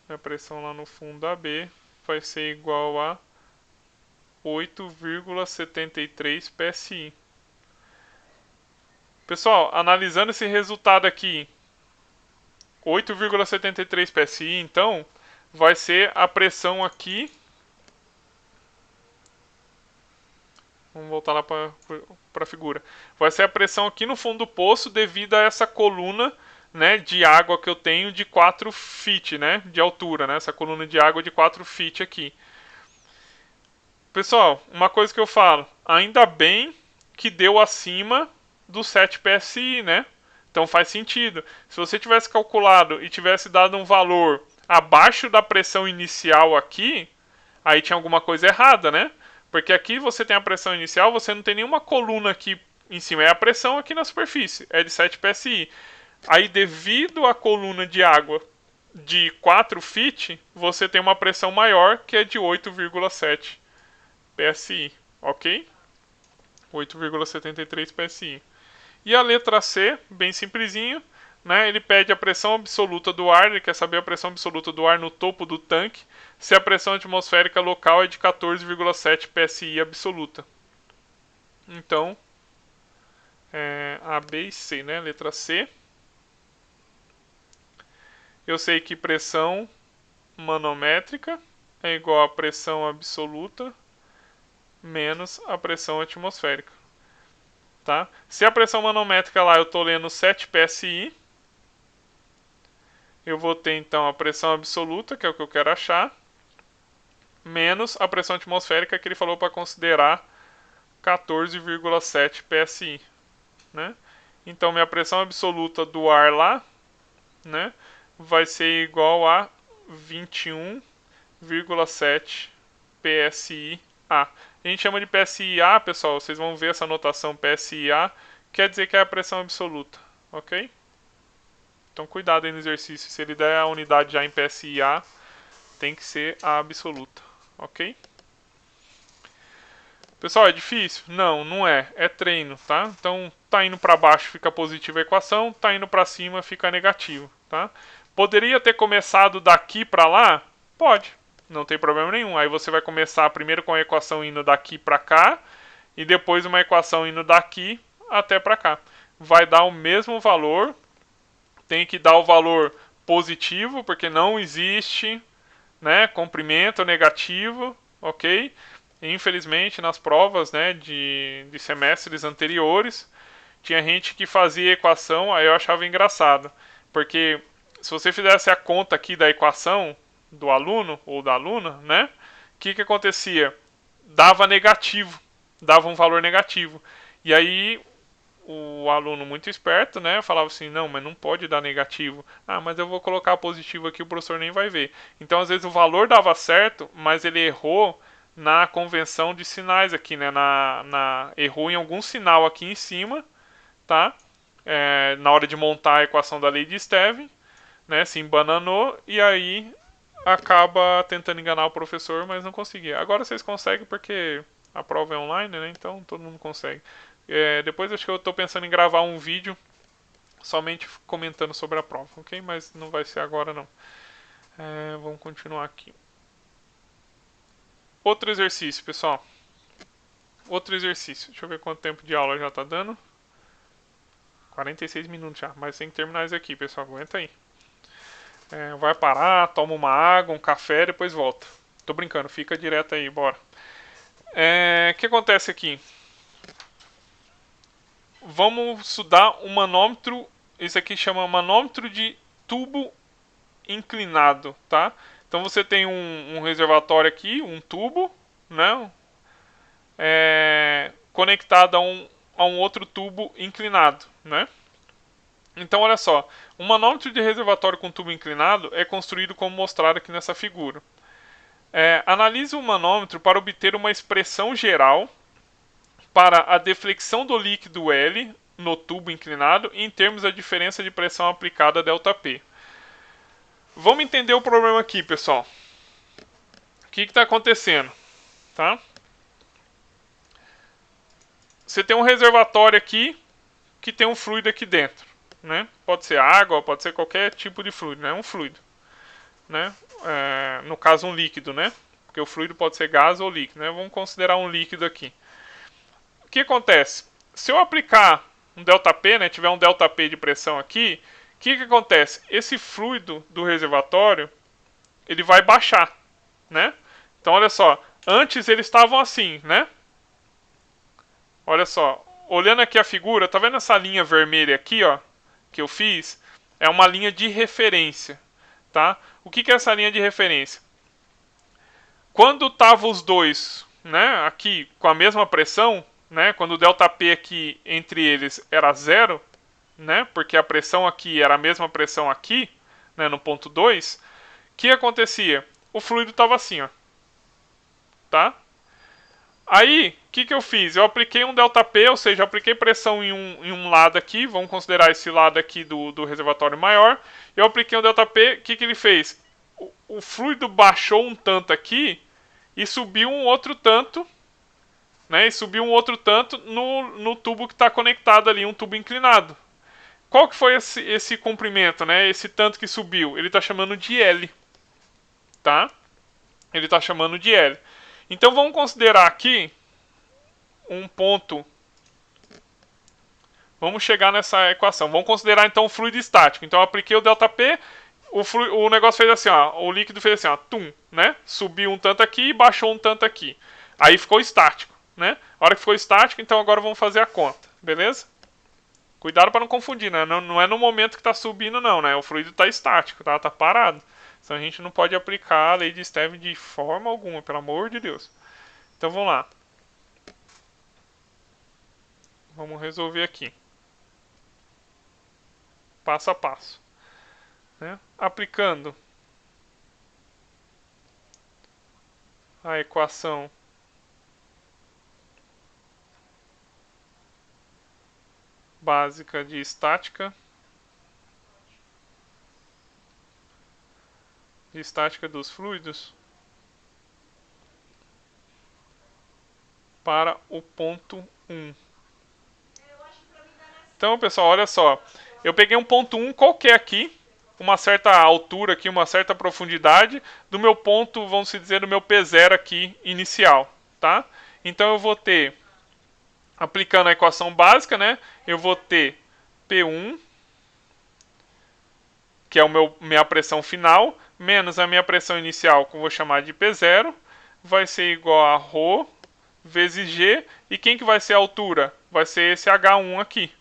a pressão lá no fundo AB vai ser igual a 8,73 PSI. Pessoal, analisando esse resultado aqui, 8,73 PSI, então, vai ser a pressão aqui. Vamos voltar lá para a figura. Vai ser a pressão aqui no fundo do poço devido a essa coluna, né, de água que eu tenho de 4 feet, né, de altura, né, essa coluna de água de 4 feet aqui. Pessoal, uma coisa que eu falo, ainda bem que deu acima do 7 PSI, né? Então faz sentido. Se você tivesse calculado e tivesse dado um valor abaixo da pressão inicial aqui, aí tinha alguma coisa errada, né? Porque aqui você tem a pressão inicial, você não tem nenhuma coluna aqui em cima, é a pressão aqui na superfície, é de 7 PSI. Aí devido à coluna de água de 4 feet, você tem uma pressão maior que é de 8,7 PSI, ok? 8,73 PSI. E a letra C, bem simplesinho, né? Ele pede a pressão absoluta do ar, ele quer saber a pressão absoluta do ar no topo do tanque, se a pressão atmosférica local é de 14,7 PSI absoluta. Então, A, B e C, né? Letra C. Eu sei que pressão manométrica é igual a pressão absoluta menos a pressão atmosférica. Tá? Se a pressão manométrica lá eu estou lendo 7 PSI, eu vou ter então a pressão absoluta, que é o que eu quero achar, menos a pressão atmosférica que ele falou para considerar 14,7 PSI. Né? Então minha pressão absoluta do ar lá, né, vai ser igual a 21,7 PSI A. a gente chama de PSIA, pessoal. Vocês vão ver essa notação PSIA, quer dizer que é a pressão absoluta, ok? Então cuidado aí no exercício, se ele der a unidade já em PSIA, tem que ser a absoluta, ok? Pessoal, é difícil? Não, não é. É treino, tá? Então, tá indo para baixo fica positiva a equação, tá indo para cima fica negativo, tá? Poderia ter começado daqui para lá? Pode, não tem problema nenhum. Aí você vai começar primeiro com a equação indo daqui para cá e depois uma equação indo daqui até para cá. Vai dar o mesmo valor, tem que dar o valor positivo, porque não existe, né, comprimento negativo, ok? Infelizmente, nas provas, né, de semestres anteriores, tinha gente que fazia equação, aí eu achava engraçado, porque se você fizesse a conta aqui da equação do aluno ou da aluna, né, o que acontecia? Dava negativo, dava um valor negativo. E aí o aluno muito esperto, né, falava assim, não, mas não pode dar negativo. Ah, mas eu vou colocar positivo aqui, o professor nem vai ver. Então, às vezes, o valor dava certo, mas ele errou na convenção de sinais aqui, né, errou em algum sinal aqui em cima, tá? Na hora de montar a equação da lei de Stevin, né, se embananou, e aí acaba tentando enganar o professor, mas não conseguia. Agora vocês conseguem porque a prova é online, né, então todo mundo consegue. Depois acho que eu estou pensando em gravar um vídeo somente comentando sobre a prova, ok? Mas não vai ser agora não. Vamos continuar aqui. Outro exercício, pessoal. Outro exercício. Deixa eu ver quanto tempo de aula já está dando. 46 minutos já, mas tem que terminar isso aqui, pessoal. Aguenta aí. Vai parar, toma uma água, um café, depois volta. Tô brincando, fica direto aí, bora. O que acontece aqui? Vamos estudar um manômetro. Isso aqui chama manômetro de tubo inclinado, tá? Então você tem um reservatório aqui, um tubo, né? Conectado a um outro tubo inclinado, né? Então olha só, um manômetro de reservatório com tubo inclinado é construído como mostrado aqui nessa figura. Analise o manômetro para obter uma expressão geral para a deflexão do líquido L no tubo inclinado em termos da diferença de pressão aplicada ΔP. Vamos entender o problema aqui, pessoal. O que está acontecendo? Tá? Você tem um reservatório aqui que tem um fluido aqui dentro. Né? Pode ser água, pode ser qualquer tipo de fluido, né? Um fluido. Né? No caso, um líquido, né? Porque o fluido pode ser gás ou líquido. Né? Vamos considerar um líquido aqui. O que acontece? Se eu aplicar um ΔP, né, tiver um ΔP de pressão aqui, o que acontece? Esse fluido do reservatório, ele vai baixar, né? Então, olha só, antes eles estavam assim, né? Olha só, olhando aqui a figura, tá vendo essa linha vermelha aqui, ó, que eu fiz? É uma linha de referência, tá? O que é essa linha de referência? Quando estavam os dois, né, aqui com a mesma pressão, né, quando o ΔP aqui entre eles era zero, né, porque a pressão aqui era a mesma pressão aqui, né, no ponto 2, o que acontecia? O fluido estava assim, ó, tá? Aí, o que eu fiz? Eu apliquei um ΔP, ou seja, eu apliquei pressão em um lado aqui, vamos considerar esse lado aqui do reservatório maior, eu apliquei um ΔP, o que ele fez? O fluido baixou um tanto aqui e subiu um outro tanto, né? E subiu um outro tanto no tubo que está conectado ali, um tubo inclinado. Qual que foi esse comprimento, né? Esse tanto que subiu? Ele está chamando de L, tá? Ele está chamando de L. Então vamos considerar aqui um ponto. Vamos chegar nessa equação. Vamos considerar então o fluido estático. Então eu apliquei o ΔP, o negócio fez assim, ó, o líquido fez assim, ó, tum, né? Subiu um tanto aqui e baixou um tanto aqui. Aí ficou estático, né? A hora que ficou estático, então agora vamos fazer a conta, beleza? Cuidado para não confundir, né? Não é no momento que está subindo, não, né? O fluido está estático, tá? Tá parado. Então a gente não pode aplicar a lei de Stevin de forma alguma, pelo amor de Deus. Então vamos lá. Vamos resolver aqui. Passo a passo. Né? Aplicando a equação básica de estática. De estática dos fluidos. Para o ponto 1. Então, pessoal, olha só. Eu peguei um ponto 1 qualquer aqui, uma certa altura aqui, uma certa profundidade do meu ponto, vamos dizer, do meu P0 aqui inicial, tá? Então eu vou ter, aplicando a equação básica, né? Eu vou ter P1, que é minha pressão final, menos a minha pressão inicial, que eu vou chamar de P0, vai ser igual a ρ vezes G. E quem que vai ser a altura? Vai ser esse H1 aqui.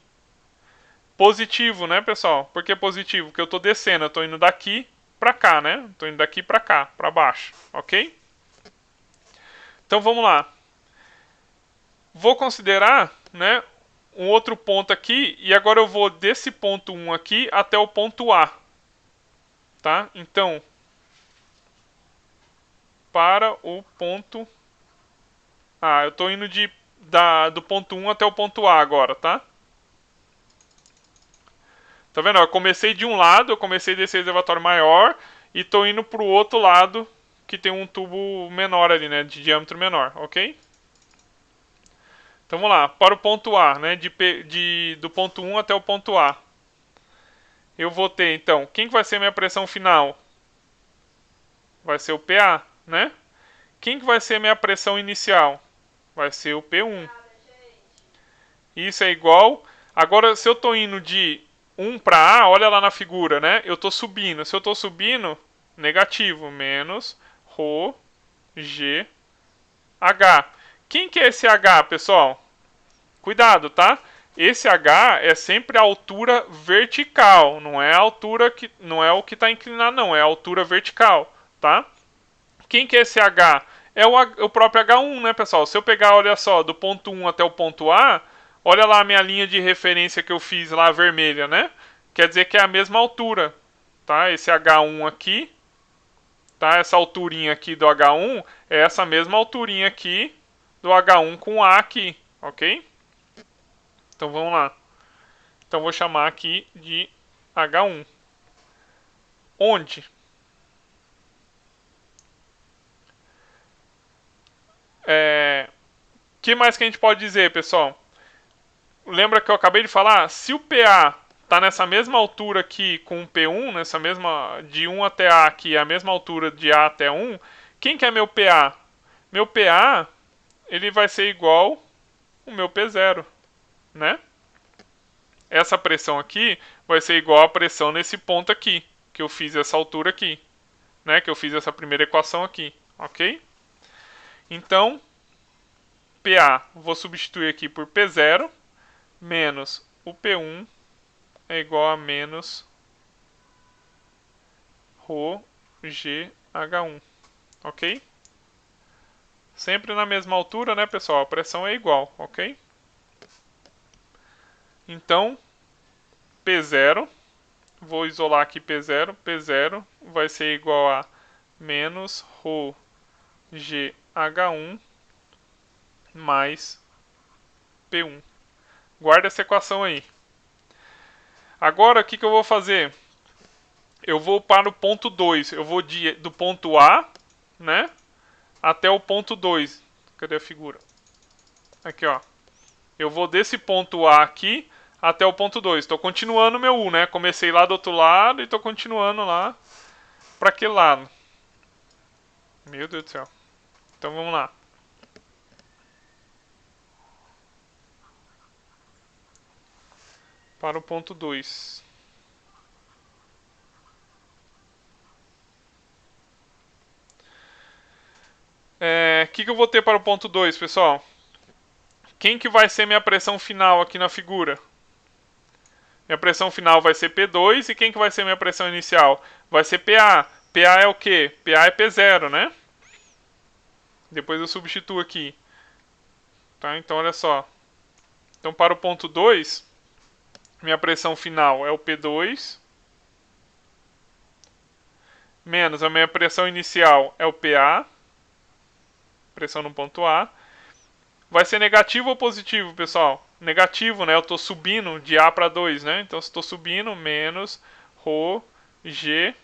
Positivo, né, pessoal? Por que positivo? Porque eu estou descendo, eu estou indo daqui para cá, né? Estou indo daqui para cá, para baixo, ok? Então vamos lá. Vou considerar, né, um outro ponto aqui, e agora eu vou desse ponto 1 aqui até o ponto A. Tá? Então, para o ponto A, eu estou indo do ponto 1 até o ponto A agora, tá? Tá vendo? Eu comecei de um lado, eu comecei desse reservatório maior e tô indo pro outro lado que tem um tubo menor ali, né? De diâmetro menor, ok? Então vamos lá, para o ponto A, né? Do ponto 1 até o ponto A. Eu vou ter, então, quem que vai ser a minha pressão final? Vai ser o PA, né? Quem que vai ser a minha pressão inicial? Vai ser o P1. Isso é igual. Agora, se eu tô indo de 1 para A, olha lá na figura, né? Eu estou subindo. Se eu estou subindo, negativo, menos ρ, G, H. Quem que é esse H, pessoal? Cuidado, tá? Esse H é sempre a altura vertical, não é a altura que não é o que está inclinado, não, é a altura vertical, tá? Quem que é esse H? É o próprio H1, né, pessoal? Se eu pegar, olha só, do ponto 1 até o ponto A, olha lá a minha linha de referência que eu fiz lá, vermelha, né? Quer dizer que é a mesma altura, tá? Esse H1 aqui, tá? Essa alturinha aqui do H1 é essa mesma alturinha aqui do H1 com A aqui, ok? Então vamos lá. Então vou chamar aqui de H1. Onde? Que mais que a gente pode dizer, pessoal? Lembra que eu acabei de falar? Se o PA está nessa mesma altura aqui com o P1, nessa mesma de 1 até A aqui, a mesma altura de A até 1, quem que é meu PA? Meu PA, ele vai ser igual o meu P0, né? Essa pressão aqui vai ser igual a pressão nesse ponto aqui, que eu fiz essa altura aqui, né? Que eu fiz essa primeira equação aqui, ok? Então, PA, vou substituir aqui por P0, menos o P1 é igual a menos ρ GH1, ok? Sempre na mesma altura, né, pessoal? A pressão é igual, ok? Então, P0, vou isolar aqui P0, P0 vai ser igual a menos ρ GH1 mais P1. Guarda essa equação aí. Agora, o que eu vou fazer? Eu vou para o ponto 2. Eu vou do ponto A, né, até o ponto 2. Cadê a figura? Aqui, ó. Eu vou desse ponto A aqui até o ponto 2. Estou continuando meu U, né? Comecei lá do outro lado e estou continuando lá para aquele lado. Meu Deus do céu. Então vamos lá. Para o ponto 2. O que eu vou ter para o ponto 2, pessoal? Quem que vai ser minha pressão final aqui na figura? Minha pressão final vai ser P2 e quem que vai ser minha pressão inicial? Vai ser PA. PA é o quê? PA é P0, né? Depois eu substituo aqui. Tá? Então olha só. Então para o ponto 2, minha pressão final é o P2 menos a minha pressão inicial é o PA, pressão no ponto A. Vai ser negativo ou positivo, pessoal? negativo, né? Eu estou subindo de A para 2, né? Então, se estou subindo, menos ρ, G,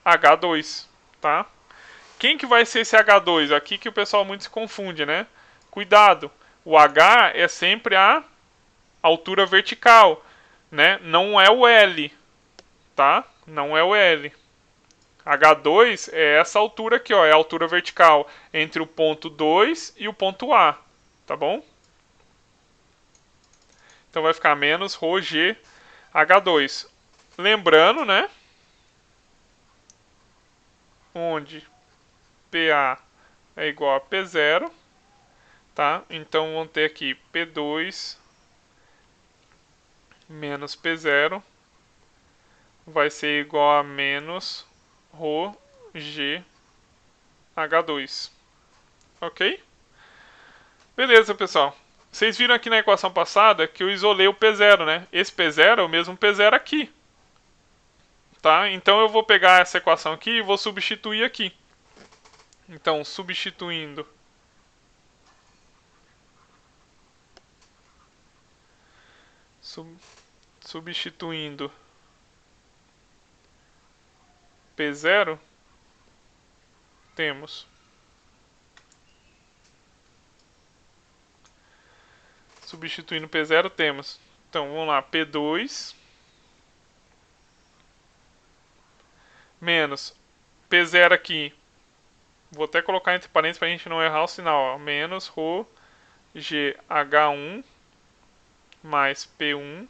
H2, tá? Quem que vai ser esse H2? Aqui que o pessoal muito se confunde, né? Cuidado, o H é sempre a altura vertical, né? Não é o L, tá? Não é o L. H2 é essa altura aqui, ó, é a altura vertical entre o ponto 2 e o ponto A, tá bom? Então vai ficar menos ρg H2. Lembrando, né? Onde PA é igual a P0, tá? Então vamos ter aqui P2 menos P0 vai ser igual a menos ρg H2. Ok? Beleza, pessoal. Vocês viram aqui na equação passada que eu isolei o P0, né? Esse P0 é o mesmo P0 aqui. Tá? Então eu vou pegar essa equação aqui e vou substituir aqui. Então, substituindo substituindo P0, temos substituindo P0 temos. Então, vamos lá, P2 menos P0 aqui. Vou até colocar entre parênteses para a gente não errar o sinal. Ó, menos ρ GH1 mais P1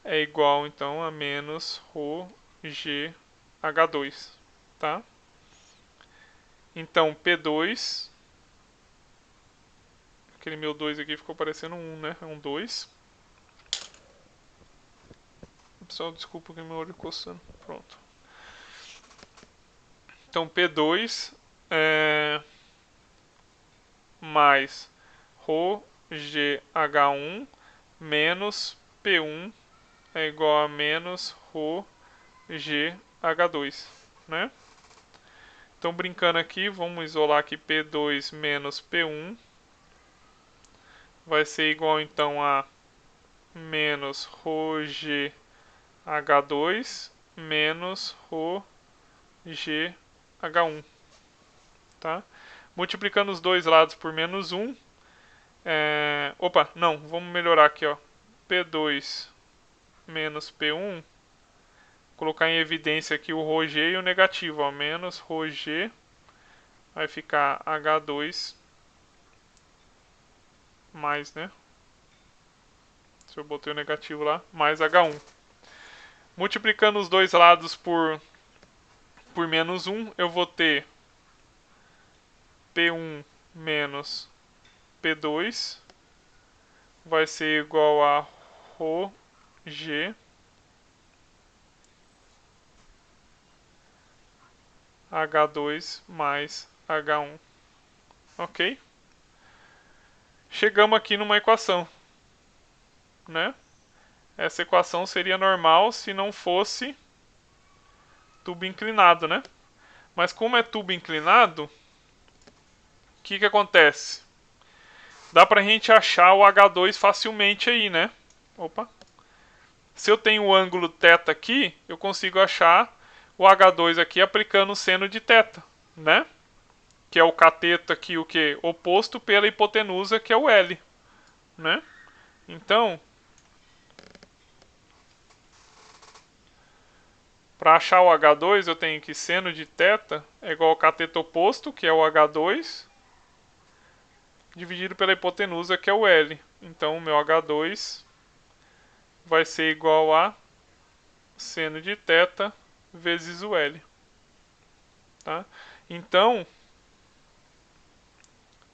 é igual, então, a menos ρ GH2. Tá? Então, P2... Aquele meu 2 aqui ficou parecendo um 1, né? É um 2. Pessoal, desculpa que meu olho coçando. Pronto. Então, P2 mais ρ GH1 menos P1 é igual a menos ρ GH2, né? Então, brincando aqui, vamos isolar aqui P2 menos P1. Vai ser igual, então, a menos ρ GH2 menos ρ GH1, tá? Multiplicando os dois lados por menos 1. Opa, não, vamos melhorar aqui, ó. P2 menos P1. Colocar em evidência aqui o ρg e o negativo, ó. Menos ρg vai ficar H2 mais, né? Se eu botei o negativo lá, mais H1. Multiplicando os dois lados por menos 1, eu vou ter P1 menos P2 vai ser igual a ρg H2 mais H1. Ok? Chegamos aqui numa equação, né? Essa equação seria normal se não fosse tubo inclinado, né? Mas como é tubo inclinado, o que acontece? Dá pra gente achar o H2 facilmente aí, né? Opa. Se eu tenho o ângulo θ aqui, eu consigo achar o H2 aqui aplicando o seno de θ, né? Que é o cateto aqui, o que? Oposto pela hipotenusa, que é o L, né? Então, para achar o H2, eu tenho que seno de θ é igual ao cateto oposto, que é o H2, dividido pela hipotenusa, que é o L. Então, o meu H2 vai ser igual a seno de θ vezes o L. Tá? Então,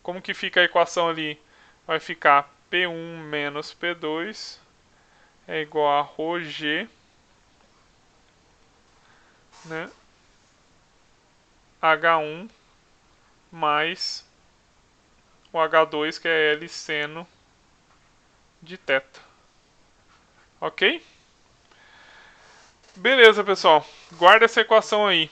como que fica a equação ali? Vai ficar P1 menos P2 é igual a ρg, né? H1 mais o H2, que é L seno de θ. Ok? Beleza, pessoal. Guarda essa equação aí.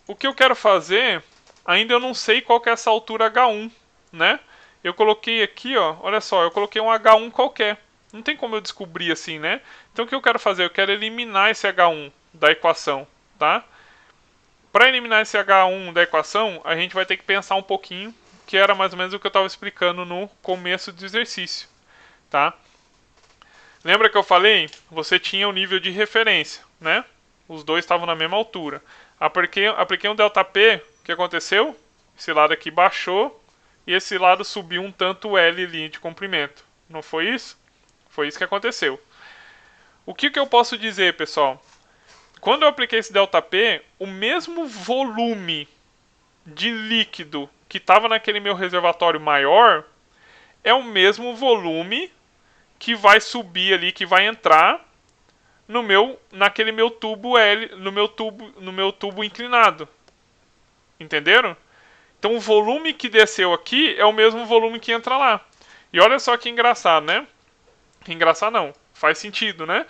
O que eu quero fazer, ainda eu não sei qual que é essa altura H1, né? Eu coloquei aqui, ó, olha só, eu coloquei um H1 qualquer. Não tem como eu descobrir assim, né? Então o que eu quero fazer? Eu quero eliminar esse H1 da equação, tá? Para eliminar esse H1 da equação, a gente vai ter que pensar um pouquinho, que era mais ou menos o que eu estava explicando no começo do exercício, tá? Lembra que eu falei? Você tinha o nível de referência, né? Os dois estavam na mesma altura. Apliquei um ΔP, o que aconteceu? Esse lado aqui baixou e esse lado subiu um tanto L ali de comprimento. Não foi isso? Foi isso que aconteceu. O que eu posso dizer, pessoal? Quando eu apliquei esse ΔP, o mesmo volume de líquido que estava naquele meu reservatório maior é o mesmo volume que vai subir ali, que vai entrar naquele meu tubo L, no meu tubo inclinado. Entenderam? Então o volume que desceu aqui é o mesmo volume que entra lá. E olha só que engraçado, né? Engraçado não, faz sentido, né?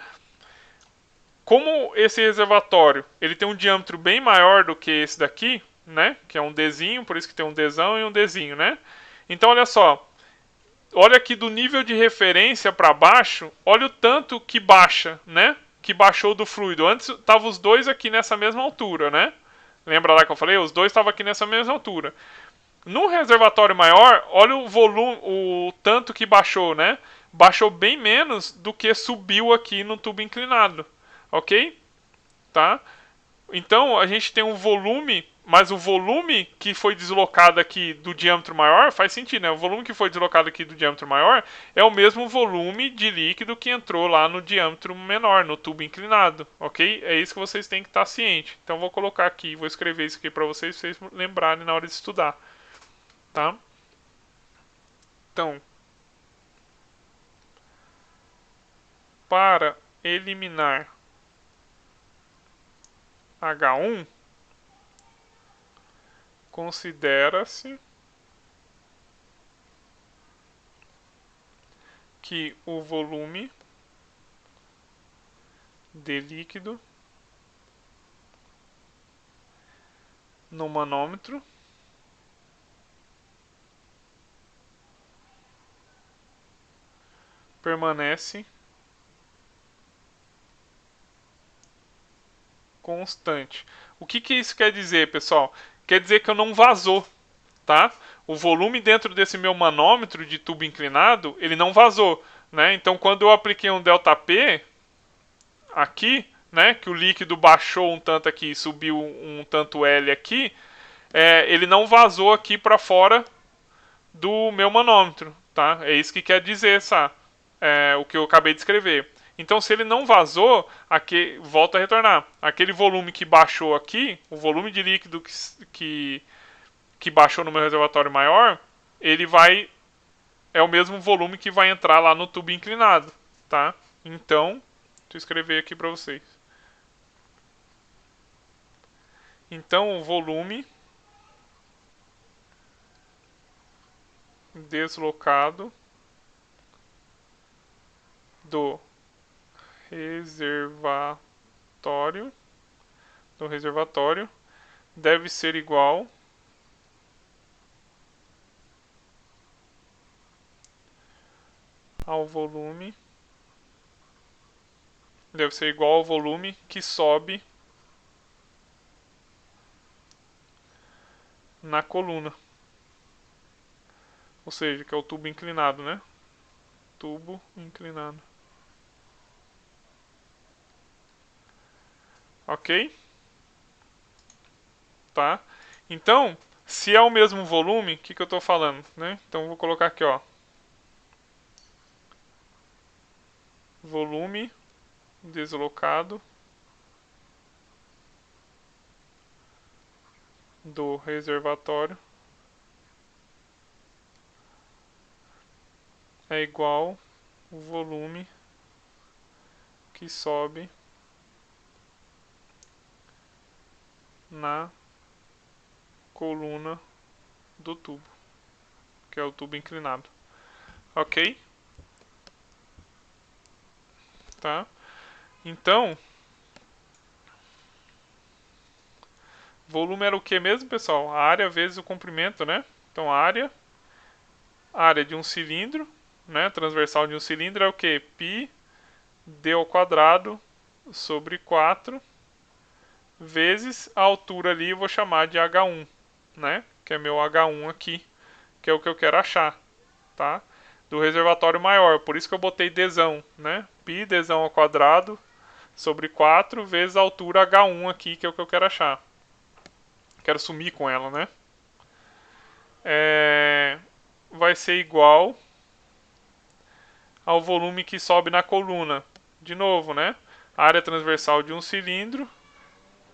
Como esse reservatório ele tem um diâmetro bem maior do que esse daqui, né? Que é um Dzinho, por isso que tem um Dzão e um Dzinho, né? Então olha só, olha aqui do nível de referência para baixo, olha o tanto que baixa, né? Que baixou do fluido. Antes estavam os dois aqui nessa mesma altura, né? Lembra lá que eu falei? Os dois estavam aqui nessa mesma altura. No reservatório maior, olha o volume, o tanto que baixou, né? Baixou bem menos do que subiu aqui no tubo inclinado, ok? Tá? Então a gente tem um volume, mas o volume que foi deslocado aqui do diâmetro maior faz sentido, né? O volume que foi deslocado aqui do diâmetro maior é o mesmo volume de líquido que entrou lá no diâmetro menor, no tubo inclinado, ok? É isso que vocês têm que estar cientes. Então vou colocar aqui, vou escrever isso aqui para vocês lembrarem na hora de estudar, tá? Então, para eliminar H1, considera-se que o volume de líquido no manômetro permanece constante. O que isso quer dizer, pessoal? Quer dizer que eu não vazou, tá? O volume dentro desse meu manômetro de tubo inclinado, ele não vazou, né? Então, quando eu apliquei um ΔP aqui, né, que o líquido baixou um tanto aqui e subiu um tanto L aqui, ele não vazou aqui para fora do meu manômetro, tá? É isso que quer dizer o que eu acabei de escrever. Então, se ele não vazou, aqui, volta a retornar. Aquele volume que baixou aqui, o volume de líquido que baixou no meu reservatório maior, ele vai é o mesmo volume que vai entrar lá no tubo inclinado, tá? Então, deixa eu escrever aqui para vocês. Então, o volume deslocado do reservatório deve ser igual ao volume que sobe na coluna. Ou seja, que é o tubo inclinado, né? Tubo inclinado. Ok? Tá? Então, se é o mesmo volume, o que eu estou falando? Né? Então, eu vou colocar aqui, ó. Volume deslocado do reservatório é igual ao volume que sobe na coluna do tubo, que é o tubo inclinado. Ok? Tá? Então, volume era o que mesmo, pessoal? A área vezes o comprimento, né? Então, a área área de um cilindro, né, transversal de um cilindro é o que? Π d ao quadrado sobre 4 vezes a altura ali, eu vou chamar de H1, né, que é meu H1 aqui, que é o que eu quero achar, tá? Do reservatório maior, por isso que eu botei Dzão, né? Π Dzão ao quadrado sobre 4 vezes a altura H1 aqui, que é o que eu quero achar. Quero sumir com ela, né? Vai ser igual ao volume que sobe na coluna. De novo, né? Área transversal de um cilindro,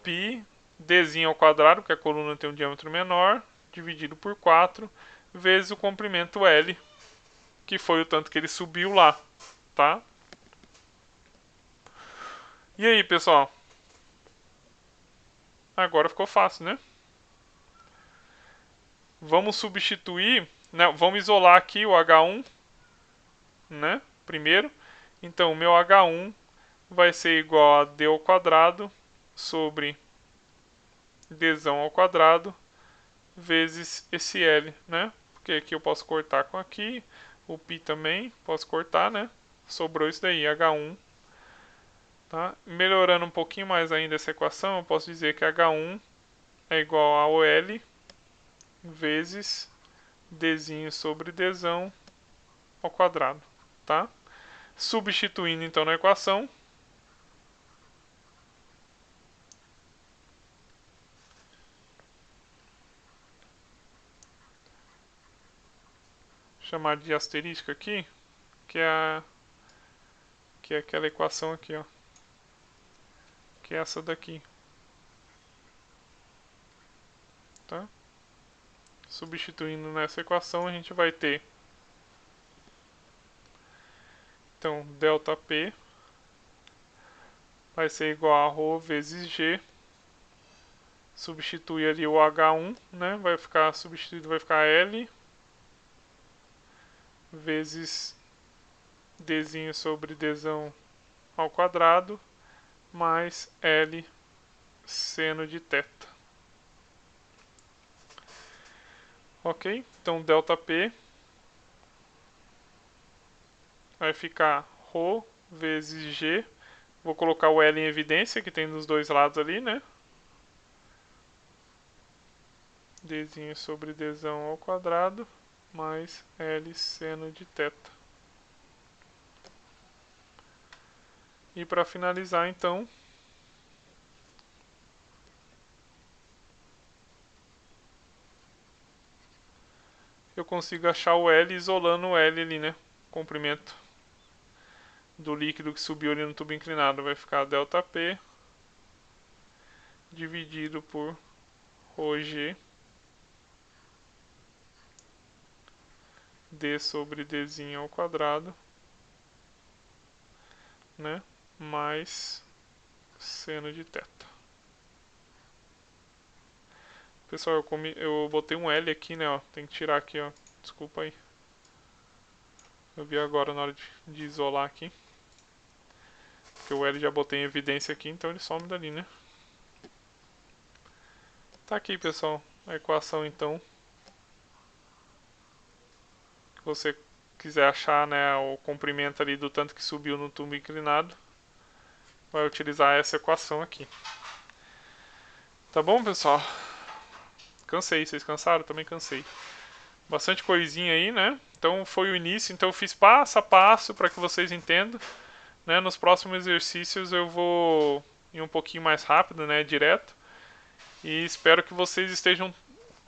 π, dzinho ao quadrado, porque a coluna tem um diâmetro menor, dividido por 4, vezes o comprimento L, que foi o tanto que ele subiu lá, tá? E aí, pessoal? Agora ficou fácil, né? Vamos substituir, né? Vamos isolar aqui o H1, né? Primeiro. Então, o meu H1 vai ser igual a d ao quadrado sobre dzão ao quadrado vezes esse L, né? Porque aqui eu posso cortar com aqui, o π também posso cortar, né? Sobrou isso daí, H1. Tá? Melhorando um pouquinho mais ainda essa equação, eu posso dizer que H1 é igual ao L vezes dzinho sobre dzão ao quadrado, tá? Substituindo então na equação, chamar de asterisco aqui, que é aquela equação aqui, ó, que é essa daqui, tá? Substituindo nessa equação, a gente vai ter então ΔP vai ser igual a ρ vezes G. Substitui ali o H1, né? Vai ficar substituído, vai ficar L vezes dzinho sobre dzão ao quadrado mais L seno de θ. Ok? Então ΔP vai ficar ρ vezes G. Vou colocar o L em evidência, que tem dos dois lados ali, né? Dzinho sobre dzão ao quadrado mais L seno de θ. E para finalizar, então, eu consigo achar o L isolando o L ali, né? Comprimento do líquido que subiu ali no tubo inclinado. Vai ficar ΔP dividido por ρg d sobre dzinho ao quadrado, né? Mais seno de θ. Pessoal, eu botei um L aqui, né? Ó, tem que tirar aqui, ó. Desculpa aí. Eu vi agora na hora de isolar aqui. Porque o L já botei em evidência aqui, então ele some dali, né? Tá aqui, pessoal, a equação então. Se você quiser achar, né, o comprimento ali do tanto que subiu no tubo inclinado, vai utilizar essa equação aqui. Tá bom, pessoal? Cansei, vocês cansaram? Também cansei. Bastante coisinha aí, né? Então foi o início, então eu fiz passo a passo para que vocês entendam. Né? Nos próximos exercícios eu vou ir um pouquinho mais rápido, né, direto. E espero que vocês estejam,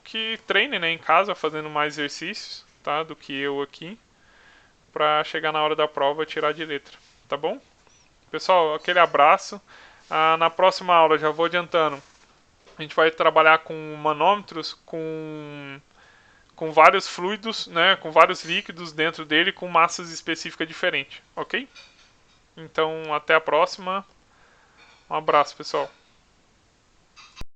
que treinem, né, em casa fazendo mais exercícios, tá, do que eu aqui, para chegar na hora da prova tirar de letra, tá bom? Pessoal, aquele abraço. Na próxima aula, já vou adiantando, a gente vai trabalhar com manômetros, com vários fluidos, né, com vários líquidos dentro dele, com massas específicas diferentes, ok? Então, até a próxima. Um abraço, pessoal.